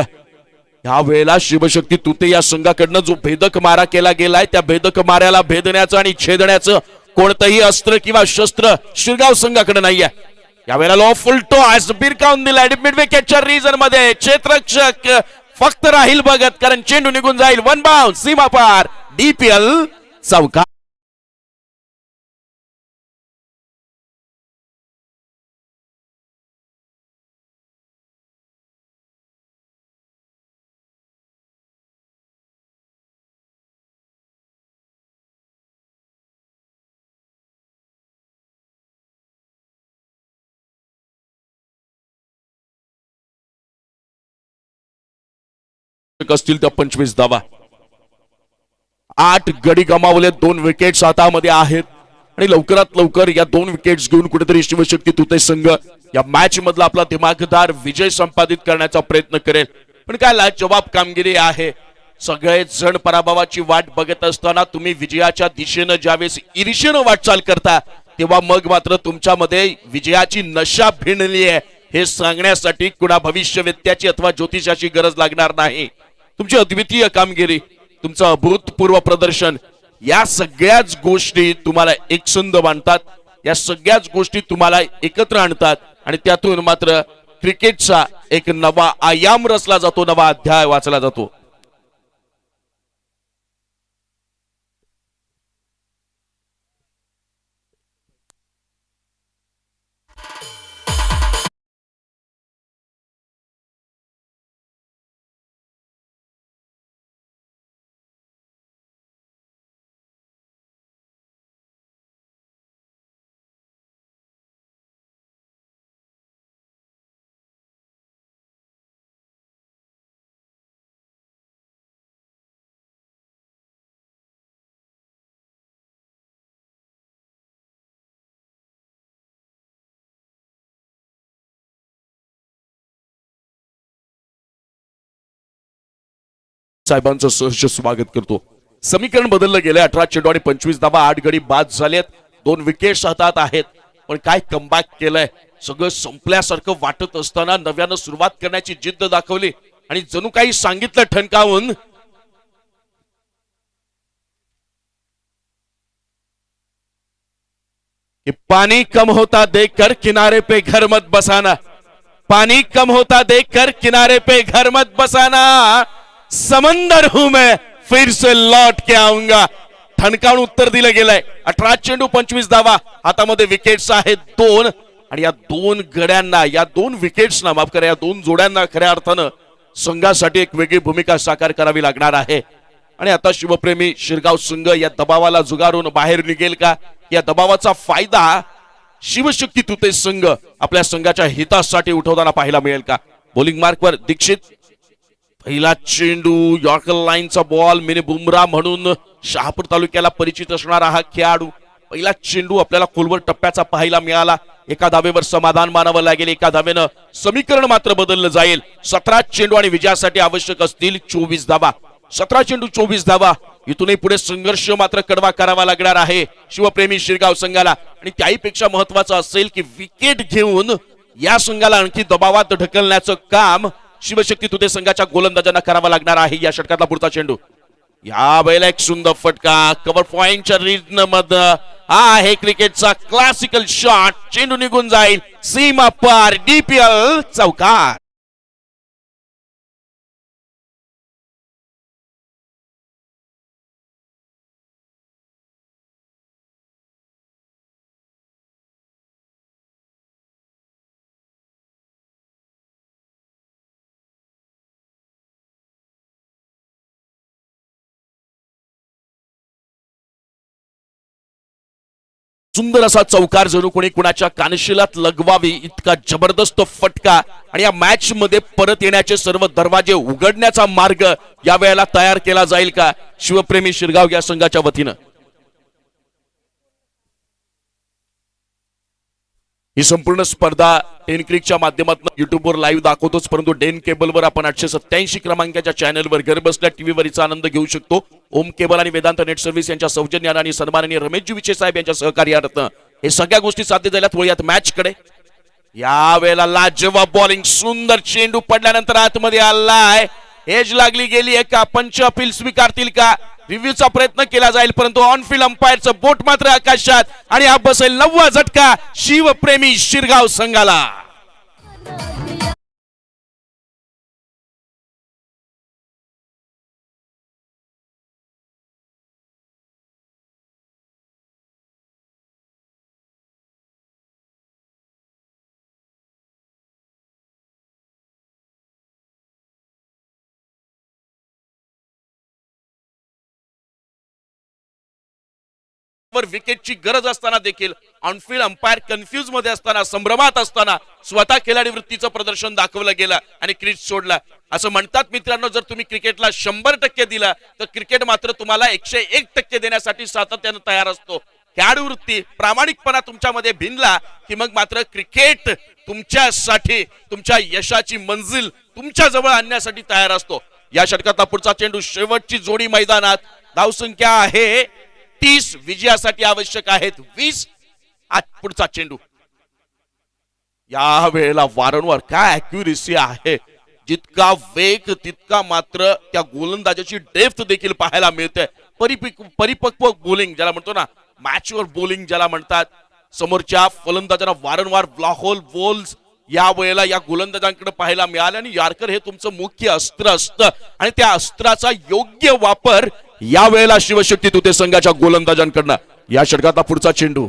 या वेळेला शिवशक्ती तुते या संघाकडनं जो भेदक मारा केला गेलाय, त्या भेदक माऱ्याला भेदण्याचं आणि छेदण्याचं कोणतंही अस्त्र किंवा शस्त्र शिरगाव संघाकडे नाहीये. यावेळेला लो फुल टो आज बिरकावून दिलाय मिड विकेटच्या रिजन मध्ये. क्षेत्ररक्षक फक्त राहील बघत, कारण चेंडू निघून जाईल. 1 बाउंस, सीमा पार, DPL चौका. असतील त्या 25 धावा. 8 गडी गमावले, 2 विकेट्स हातामध्ये आहेत आणि लवकरात लवकर या 2 विकेट्स घेऊन कुठेतरी शिवशक्ती तुते संघ या मॅच मधला आपला दिमागदार विजय संपादित करण्याचा प्रयत्न करेल. पण काय लाजवाब कामगिरी आहे. सगळेच जण पराभवाची वाट बघत असताना तुम्ही विजयाच्या दिशेनं ज्यावेळेस ईर्ष्येनं वाटचाल करता, तेव्हा मग मात्र तुमच्यामध्ये विजयाची नशा भिनली आहे हे सांगण्यासाठी कुणा भविष्यवेत्याची अथवा ज्योतिषाची गरज लागणार नाही. तुमची अद्वितीय कामगिरी, तुमचं अभूतपूर्व प्रदर्शन, या सगळ्याच गोष्टी तुम्हाला एकसंध बांधतात. या सगळ्याच गोष्टी तुम्हाला एकत्र आणतात आणि त्यातून मात्र क्रिकेटचा एक नवा आयाम रचला जातो, नवा अध्याय वाचला जातो. साहेबांचं सहर्ष स्वागत करतो. समीकरण बदललं गेलं. 18 चेंडू आणि 25 धावा, 8 गडी बाद झालेत, 2 विकेट्स हातात आहेत. पण काय कमबॅक केलंय. सगळं संपल्यासारखं वाटत असताना नव्यानं सुरुवात करण्याची जिद्द दाखवली आणि जणू काही सांगितलं ठणकावून, कि पानी कम होता देखकर किनारे पे घर मत बसाना, पानी कम होता देखकर किनारे पे घर मत बसाना, समंदर हूं मैं फिर से लौट के आऊंगा. ठणकावून उत्तर दिलं गेलंय. 18 चेंडू 25 धावा, हातामध्ये विकेट्स आहेत 2 आणि या 2 गड्यांना, या 2 विकेट्सना माफ करा, या 2 जोड्यांना खऱ्या अर्थानं संघासाठी एक वेगळी भूमिका साकार करावी लागणार आहे. आणि आता शिवप्रेमी शिरगाव संघ या दबावाला जुगारून बाहेर निघेल का? या दबावाचा फायदा शिवशक्ती तुते संघ आपल्या संघाच्या हितासाठी उठवताना पाहायला मिळेल का? बॉलिंग मार्कवर दीक्षित, पहिला चेंडू, यॉर्कर लाईनचा बॉल, मिनी बुमरा म्हणून शहापूर तालुक्याला परिचित असणारा हा खेळाडू. पहिला चेंडू आपल्याला खोलवर टप्प्याचा पाहायला मिळाला. एका धावेवर समाधान मानावं लागेल, एका धावेनं समीकरण मात्र बदललं जाईल. 17 चेंडू आणि विजयासाठी आवश्यक असतील 24 धावा. 17 चेंडू 24 धावा. इथूनही पुढे संघर्ष मात्र कडवा करावा लागणार आहे शिवप्रेमी शिरगाव संघाला. आणि त्याहीपेक्षा महत्वाचं असेल की विकेट घेऊन या संघाला आणखी दबावात ढकलण्याचं काम शिवशक्ती तुते संघाच्या गोलंदाजांना करावं लागणार आहे. या षटकातला पुढचा चेंडू, या वेळेला एक सुंदर फटका कव्हर पॉइंटच्या रिजन मध्ये. हा आहे क्रिकेटचा क्लासिकल शॉट. चेंडू निघून जाईल सीमा पार, डीपीएल चौकार. सुंदर असा चौकार, जणू कोणी कुणाच्या कानशिलात लगवावी इतका जबरदस्त फटका. आणि या मॅच मध्ये परत येण्याचे सर्व दरवाजे उघडण्याचा मार्ग या वेळेला तयार केला जाईल का शिवप्रेमी शिरगाव या संघाच्या वतीनं? ही संपूर्ण स्पर्धा डेन क्रिकच्या माध्यमातून युट्यूबवर लाईव्ह दाखवतोच, परंतु डेन केबलवर आपण 887 क्रमांकाच्या चॅनलवर घर बसल्या टीव्हीवर हिचा आनंद घेऊ शकतो. ओम केबल आणि वेदांत नेट सर्व्हिस यांच्या सौजन्याने आणि सन्माननीय रमेशजी विचे साहेब यांच्या सहकार्यार्थं हे सगळ्या गोष्टी साध्य झाल्यात. वळूयात मॅच कडे. या वेळेला लाजवाब बॉलिंग, सुंदर चेंडू पडल्यानंतर आतमध्ये आलाय. एज लागली गेली आहे का? पंच अपील स्वीकारतील का? रिव्ह्यूचा प्रयत्न केला जाईल, परंतु ऑनफिल्ड अंपायरचं बोट मात्र आकाशात आणि हा बसेल 9वा झटका शिवप्रेमी शिरगाव संघाला. विकेटची गरज असताना देखील ऑनफिल्ड अंपायर कन्फ्युज मध्ये असताना, संभ्रमात असताना स्वतः खिलाडी वृत्तीचं प्रदर्शन दाखवलं गेलं आणि क्रीज सोडला. असं म्हणतात मित्रांनो, जर तुम्ही क्रिकेटला 100% दिला तर क्रिकेट मात्र तुम्हाला 101% देण्यासाठी सातत्यानं तयार असतो. खेळाडू वृत्ती, प्रामाणिकपणा तुमच्यामध्ये भिनला की मग मात्र क्रिकेट तुमच्यासाठी तुमच्या यशाची मंजिल तुमच्या जवळ आणण्यासाठी तयार असतो. या षटकातला पुढचा चेंडू, शेवटची जोडी मैदानात. धावसंख्या आहे 30, विजयासाठी आवश्यक आहेत 20. पुढचा चेंडू, या वेळेला वारंवार काय अॅक्युरेसी आहे, जितका वेग तितका मात्र त्या गोलंदाजाची डेप्थ देखील पाहायला मिळते. परिपक्व बॉलिंग ज्याला म्हणतो ना, मॅच्युअर बॉलिंग ज्याला म्हणतात. समोरच्या फलंदाजांना वारंवार ब्लॉक होल बॉल्स या वेळेला या गोलंदाजांकडे पाहायला मिळाले. आणि यॉर्कर हे तुमचं मुख्य अस्त्र असतं आणि त्या अस्त्राचा योग्य वापर या वेळेला शिवशक्ती तुते संघाच्या गोलंदाजांकडनं. या षटकातला पुढचा चेंडू,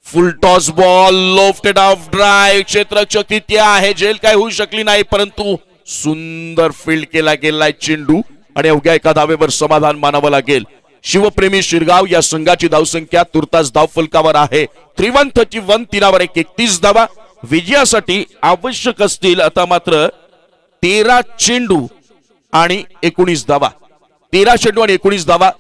full toss ball, lofted off drive. क्षेत्ररक्षक किती आहे, झेल काय होऊ शकली नाही, परंतु सुंदर फील्ड केला गेलाय चेंडू आणि अवघ्या एका धावेवर समाधान मानावं लागेल. शिवप्रेमी शिरगाव या संघाची धावसंख्या तुर्तास धाव फलकावर आहे 331, 3वर 31 धावा. विजयासाठी आवश्यक असतील आता मात्र 13 चेंडू आणि 19 धावा. 13 चेंडू आणि 19 धावा.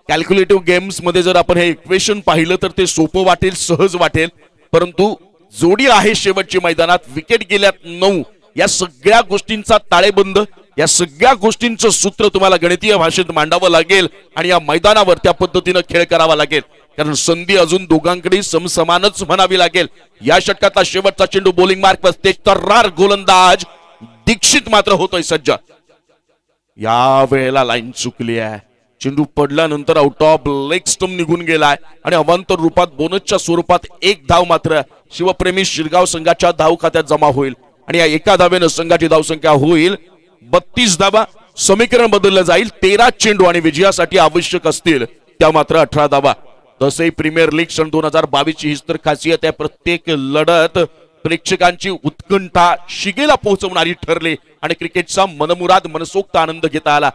कॅल्क्युलेटिव्ह गेम्स मध्ये जर आपण हे इक्वेशन पाहिलं तर ते सोपं वाटेल, सहज वाटेल, परंतु जोडी आहे शेवटची मैदानात. विकेट गेल्यात 9. या सगळ्या गोष्टींचा ताळेबंद, या सगळ्या गोष्टींचं सूत्र तुम्हाला गणितीय भाषेत मांडावं लागेल आणि या मैदानावर त्या पद्धतीनं खेळ करावा लागेल, कारण संधी अजून दोघांकडे समसमानच म्हणावी लागेल. या षटकातला शेवटचा चेंडू, बॉलिंग मार्क वर तर्रार गोलंदाज दीक्षित मात्र होतोय सज्ज. या वेळेला लाईन चुकली आहे. चेंडू पडल्यानंतर आउट ऑफ लेग स्टंप निघून गेलाय आणि अवांतर रूपात बोनसच्या स्वरूपात एक धाव मात्र शिवप्रेमी शिरगाव संघाच्या धाव खात्यात जमा होईल आणि या एका धावेनं संघाची धावसंख्या होईल 32 धावा. समीकरण बदललं जाईल. 13 चेंडू आणि विजयासाठी आवश्यक असतील त्या मात्र 18 धावा. तसे प्रीमियर लीग सन 2022 ची हीच तर खासियत आहे. प्रत्येक लढत प्रेक्षकांची उत्कंठा शिगेला पोहोचवणारी ठरली आणि क्रिकेटचा मनमुराद मनसोक्त आनंद घेता आला.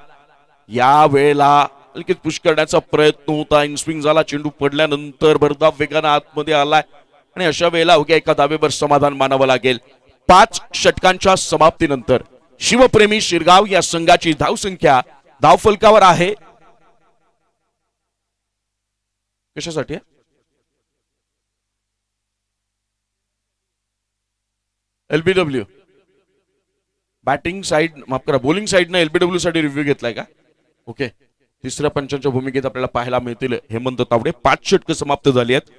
या वेळेला हलकीत पुश करण्याचा प्रयत्न होता. इनस्विंग झाला, चेंडू पडल्यानंतर भरधाव वेगानं आतमध्ये आलाय आणि अशा वेळेला अवघ्या एका धावेवर समाधान मानावं लागेल. 5 षटकांच्या समाप्तीनंतर शिवप्रेमी शिरगाव या संघाची धावसंख्या धावफलकावर आहे. कशासाठी एलबीडब्ल्यू बॅटिंग साइड, माफ करा, बॉलिंग साइडनं एलबीडब्ल्यू साठी रिव्ह्यू घेतलाय का? ओके. तिसऱ्या पंचांच्या भूमिकेत आपल्याला पाहायला मिळतील हेमंत तावडे. 5 षटकं समाप्त झाली आहेत.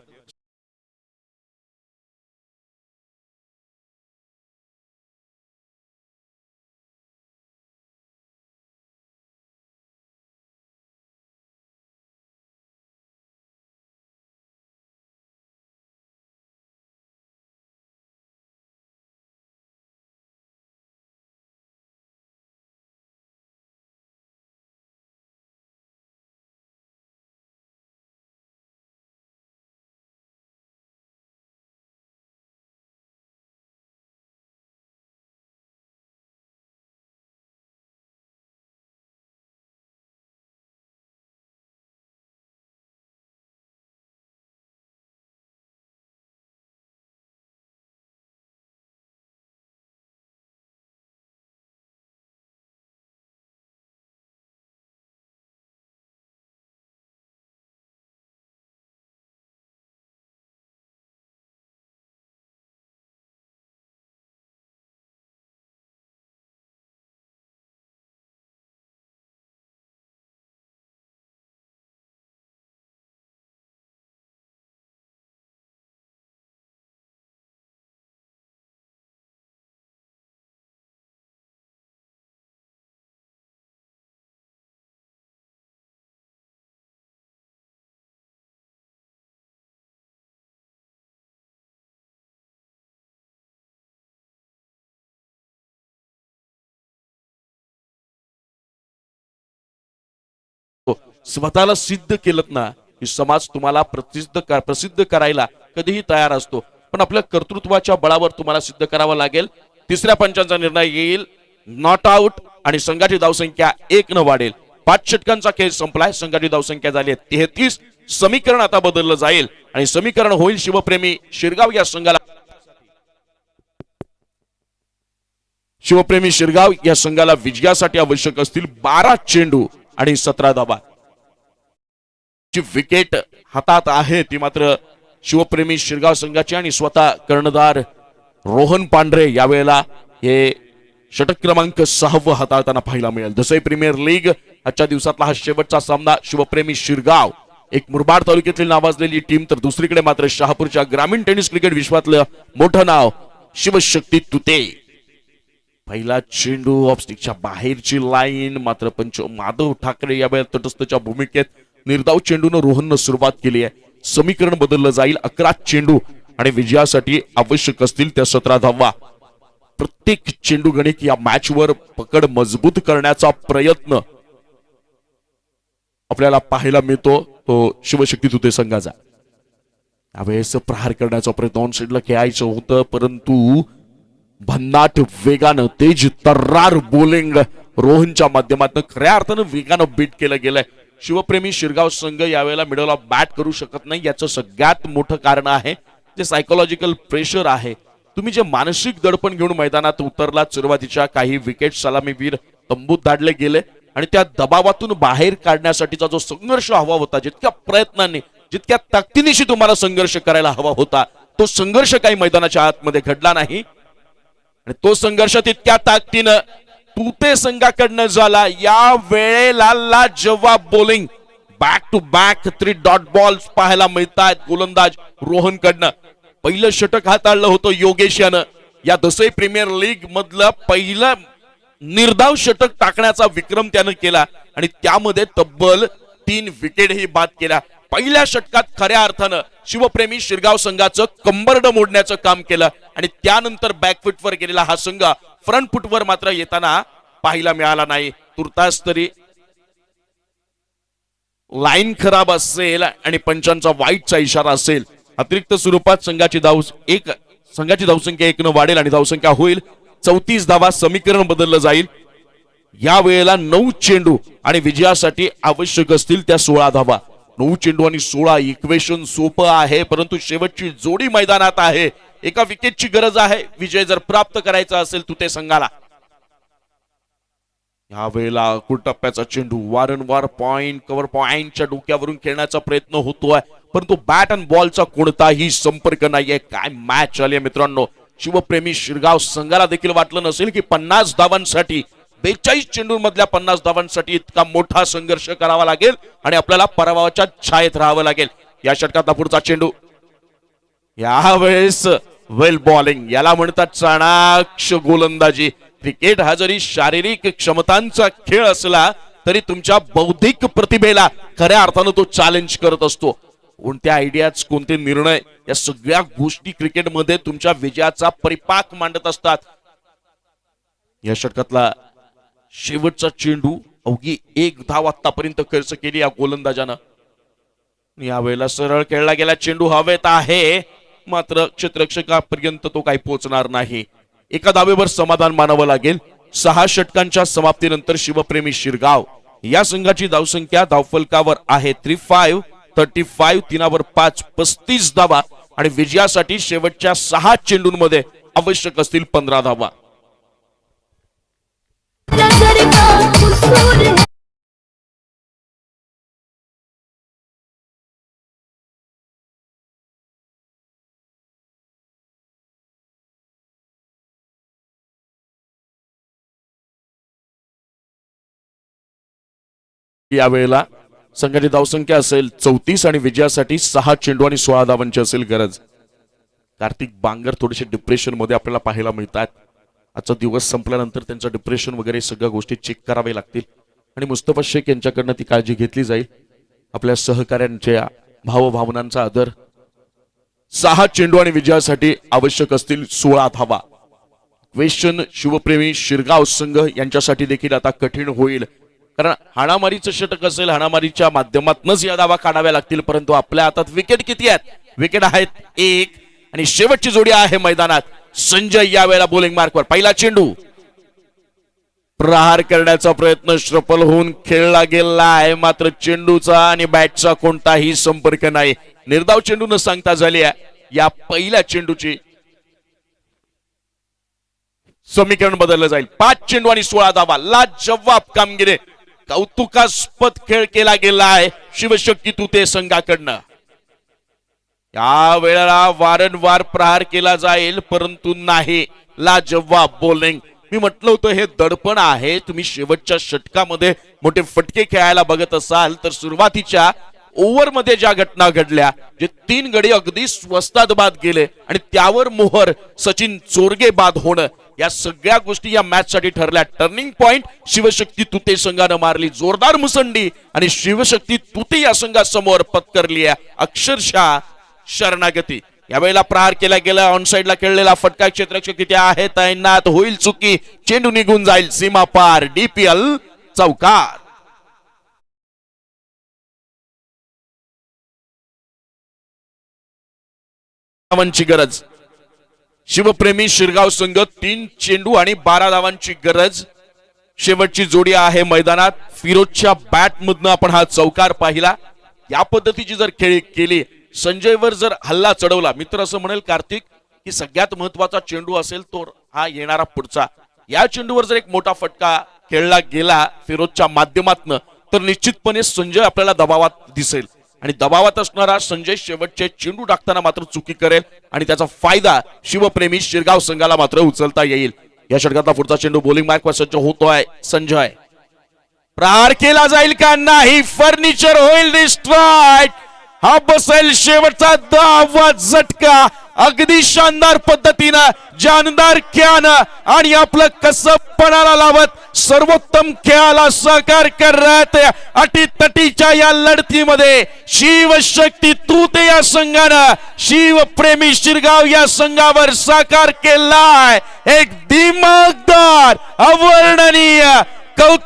स्वतःला सिद्ध केलं ना की समाज तुम्हाला प्रसिद्ध करायला कधीही तयार असतो, पण आपल्या कर्तृत्वाच्या बळावर तुम्हाला सिद्ध करावं लागेल. तिसऱ्या पंचांचा निर्णय येईल, नॉट आउट आणि संघाची धावसंख्या 1 न वाढेल. 5 षटकांचा खेळ संपलाय. संघाची धावसंख्या झाली आहे 33. समीकरण आता बदललं जाईल आणि समीकरण होईल शिवप्रेमी शिरगाव या संघाला. शिवप्रेमी शिरगाव या संघाला विजयासाठी आवश्यक असतील 12 चेंडू आणि 17 धावा. जी विकेट हातात आहे ती मात्र शिवप्रेमी शिरगाव संघाची आणि स्वतः कर्णधार रोहन पांढरे यावेळेला हे षटक क्रमांक 6 हाताळताना पाहायला मिळेल. जसे प्रीमियर लीग आजच्या दिवसातला हा शेवटचा सामना. शिवप्रेमी शिरगाव एक मुरबाड तालुक्यातील नावाजलेली टीम, तर दुसरीकडे मात्र शहापूरच्या ग्रामीण टेनिस क्रिकेट विश्वातलं मोठं नाव शिवशक्ती तुते. पहिला चेंडू ऑफस्टिकच्या बाहेरची लाईन, मात्र पंच माधव ठाकरे यावेळेला तटस्थच्या भूमिकेत. निर्धाव चेंडूनं रोहननं सुरुवात केली आहे. समीकरण बदललं जाईल. 11 चेंडू आणि विजयासाठी आवश्यक असतील त्या 17 धावा. प्रत्येक चेंडू गणिक या मॅचवर पकड मजबूत करण्याचा प्रयत्न आपल्याला पाहायला मिळतो तो शिवशक्ती तुते संघाचा. यावेळेस प्रहार करण्याचा प्रयत्न ऑन साइडला खेळायचं होतं, परंतु भन्नाट वेगानं तेज तर्रार बॉलिंग रोहनच्या माध्यमातून खऱ्या अर्थानं वेगानं बीट केलं गेलंय. शिवप्रेमी शिरगाव संघ यावेळेला मिडल ऑफ बॅट करू शकत नाही. याचं सगळ्यात मोठं कारण आहे जे सायकोलॉजिकल प्रेशर आहे. तुम्ही जे मानसिक दडपण घेऊन मैदानात उतरलात, सुरुवातीच्या काही विकेट सलामीवीर तंबूत धाडले गेले आणि त्या दबावातून बाहेर काढण्यासाठीचा जो संघर्ष हवा होता, जितक्या प्रयत्नांनी जितक्या ताकदीनिशी तुम्हाला संघर्ष करायला हवा होता, तो संघर्ष काही मैदानाच्या आतमध्ये घडला नाही आणि तो संघर्ष तितक्या ताकदीनं तुते संघाकडनं झाला. या वेळेला जवाब bowling back to back 3 dot balls पाहायला मिळतात गोलंदाज रोहनकडनं. पहिलं षटक हाताळलं होतं योगेश यानं. या दसई प्रीमियर लीग मधलं पहिलं निर्धाव षटक टाकण्याचा विक्रम त्यानं केला आणि त्यामध्ये तब्बल 3 विकेटही बाद केल्या. पहिल्या षटकात खऱ्या अर्थानं शिवप्रेमी शिरगाव संघाचं कंबरड मोडण्याचं काम केलं आणि त्यानंतर बॅकफुटवर गेलेला हा संघ फ्रंट फुटवर मात्र येताना पाहायला मिळाला नाही. तुर्तास तरी लाईन खराब असेल आणि पंचांचा वाईटचा इशारा असेल, अतिरिक्त स्वरूपात संघाची धावसंख्या 1 वाढेल आणि धावसंख्या होईल 34 धावा. समीकरण बदललं जाईल. या वेळेला 9 चेंडू आणि विजयासाठी आवश्यक असतील त्या 16 धावा. 9 चेंडू आणि 16 इक्वेशन सोपं आहे, परंतु शेवटची जोडी मैदानात आहे. एका विकेटची गरज आहे विजय जर प्राप्त करायचा असेल तुते संघाला. या वेळेला टप्प्याचा चेंडू वारंवार कव्हर पॉइंटच्या डोक्यावरून खेळण्याचा प्रयत्न होतोय, परंतु बॅट अँड बॉलचा कोणताही संपर्क नाहीये. काय मॅच आली मित्रांनो. शिवप्रेमी शिरगाव संघाला देखील वाटलं नसेल की 50 धावांसाठी 42 चेंडूंमधल्या 50 धावांसाठी इतका मोठा संघर्ष करावा लागेल आणि आपल्याला पराभवाच्या छायेत राहावं लागेल. या षटकातला पुढचा चेंडू यावेळेस वेल बॉलिंग, याला म्हणतात चाणाक्ष गोलंदाजी. क्रिकेट हा जरी शारीरिक क्षमतांचा खेळ असला तरी तुमच्या बौद्धिक प्रतिभेला खऱ्या अर्थानं तो चॅलेंज करत असतो. कोणत्या आयडियाज, कोणते निर्णय, या सगळ्या गोष्टी क्रिकेटमध्ये तुमच्या विजयाचा परिपाक मांडत असतात. या षटकातला शेवटचा चेंडू, अवघी 1 धाव आतापर्यंत खर्च केली या गोलंदाजानं. यावेळेला सरळ खेळला गेला चेंडू हवेत आहे, मात्र क्षेत्ररक्षकापर्यंत तो काही पोहोचणार नाही. एका धावेवर समाधान मानावं लागेल. 6 षटकांच्या समाप्तीनंतर शिवप्रेमी शिरगाव या संघाची धावसंख्या धावफलकावर आहे 35, 3 5, 35 धावा आणि विजयासाठी शेवटच्या 6 चेंडूंमध्ये आवश्यक असतील 15 धावा. यावेळेला संघाची धावसंख्या असेल 34 आणि विजयासाठी 6 चेंडू आणि 16 धावांची असेल गरज. कार्तिक बांगर थोडेसे डिप्रेशन मध्ये आपल्याला पाहायला मिळतात. आजचा दिवस संपल्यानंतर त्यांचं डिप्रेशन वगैरे सगळ्या गोष्टी चेक करावे लागतील आणि मुस्तफा शेख यांच्याकडनं ती काळजी घेतली जाईल. आपल्या सहकार्यांच्या भावभावनांचा आदर. 6 चेंडू आणि विजयासाठी आवश्यक असतील 16 धावा. क्वेश्चन शिवप्रेमी शिरगाव संघ यांच्यासाठी देखील आता कठीण होईल, कारण हाणामारीचं षटक असेल, हाणामारीच्या माध्यमातूनच या धावा काढाव्या लागतील. परंतु आपल्या हातात विकेट किती आहेत? विकेट आहेत 1 आणि शेवटची जोडी आहे मैदानात. संजय यावेळेला बॉलिंग मार्कवर. पहिला चेंडू प्रहार करण्याचा प्रयत्न श्रफल होऊन खेळला गेला आहे, मात्र चेंडूचा आणि बॅटचा कोणताही संपर्क नाही. निर्धाव चेंडू न सांगता झाली आहे या पहिल्या चेंडूची. समीकरण बदललं जाईल. 5 चेंडू आणि 16 धावा. लाजवाब कामगिरी, कौतुकास्पद खेळ केला गेला आहे शिवशक्ती तुते संघाकडनं. या वेळेला वारंवार प्रहार केला जाईल, परंतु नाही. लाजवाब बॉलिंग. मी म्हटलं होतं हे दडपण आहे. तुम्ही शेवटच्या षटकामध्ये मोठे फटके खेळायला बघत असाल तर सुरुवातीच्या ओव्हर मध्ये ज्या घटना घडल्या, जे 3 गडी अगदी स्वस्तात बाद गेले आणि त्यावर मोहर सचिन चोरगे बाद होणं, या सगळ्या गोष्टी या मॅच साठी ठरल्या. टर्निंग पॉइंट शिवशक्ती तुते संघानं मारली. जोरदार मुसंडी आणि शिवशक्ती तुते या संघासमोर पत्करली आहे अक्षरशः शरणागती. यावेळेला प्रहार केला गेला. ऑन साइडला खेळलेला फटका क्षेत्ररक्षक तिथे आहे तैनात. होईल चुकी, चेंडू निघून जाईल सीमा पार. DPL चौकार. धावांची गरज. शिवप्रेमी शिरगाव संघ 3 चेंडू आणि 12 धावांची गरज. शेवटची जोडी आहे मैदानात. फिरोजच्या बॅट मधनं आपण हा चौकार पाहिला. या पद्धतीची जर खेळी केली, संजयवर जर हल्ला चढवला, मित्र असं म्हणेल कार्तिक की सगळ्यात महत्वाचा चेंडू असेल तो हा येणारा पुढचा. या चेंडूवर जर एक मोठा फटका खेळला गेला फिरोजच्या माध्यमातून, तर निश्चितपणे संजय आपल्याला दबावात दिसेल आणि दबावात असणारा संजय शेवटचे चेंडू टाकताना मात्र चुकी करेल आणि त्याचा फायदा शिवप्रेमी शिरगाव संघाला मात्र उचलता येईल. या षटकातला पुढचा चेंडू बॉलिंग मार्कवर सज्ज होतोय संजय. प्रहार केला जाईल का? नाही. फर्निचर होईल डिस्ट्रॉयड. हा बसेल शेवटचा 10वा झटका. अगदी शानदार पद्धतीनं जानदार खेळानं आणि आपलं कसबपणाला लावत सर्वोत्तम खेळाला सहकार करत अटीतटीच्या या लढतीमध्ये शिवशक्ती तुते या संघानं शिवप्रेमी शिरगाव या संघावर साकार केलाय एक दिमागदार, अवर्णनीय, कौतुक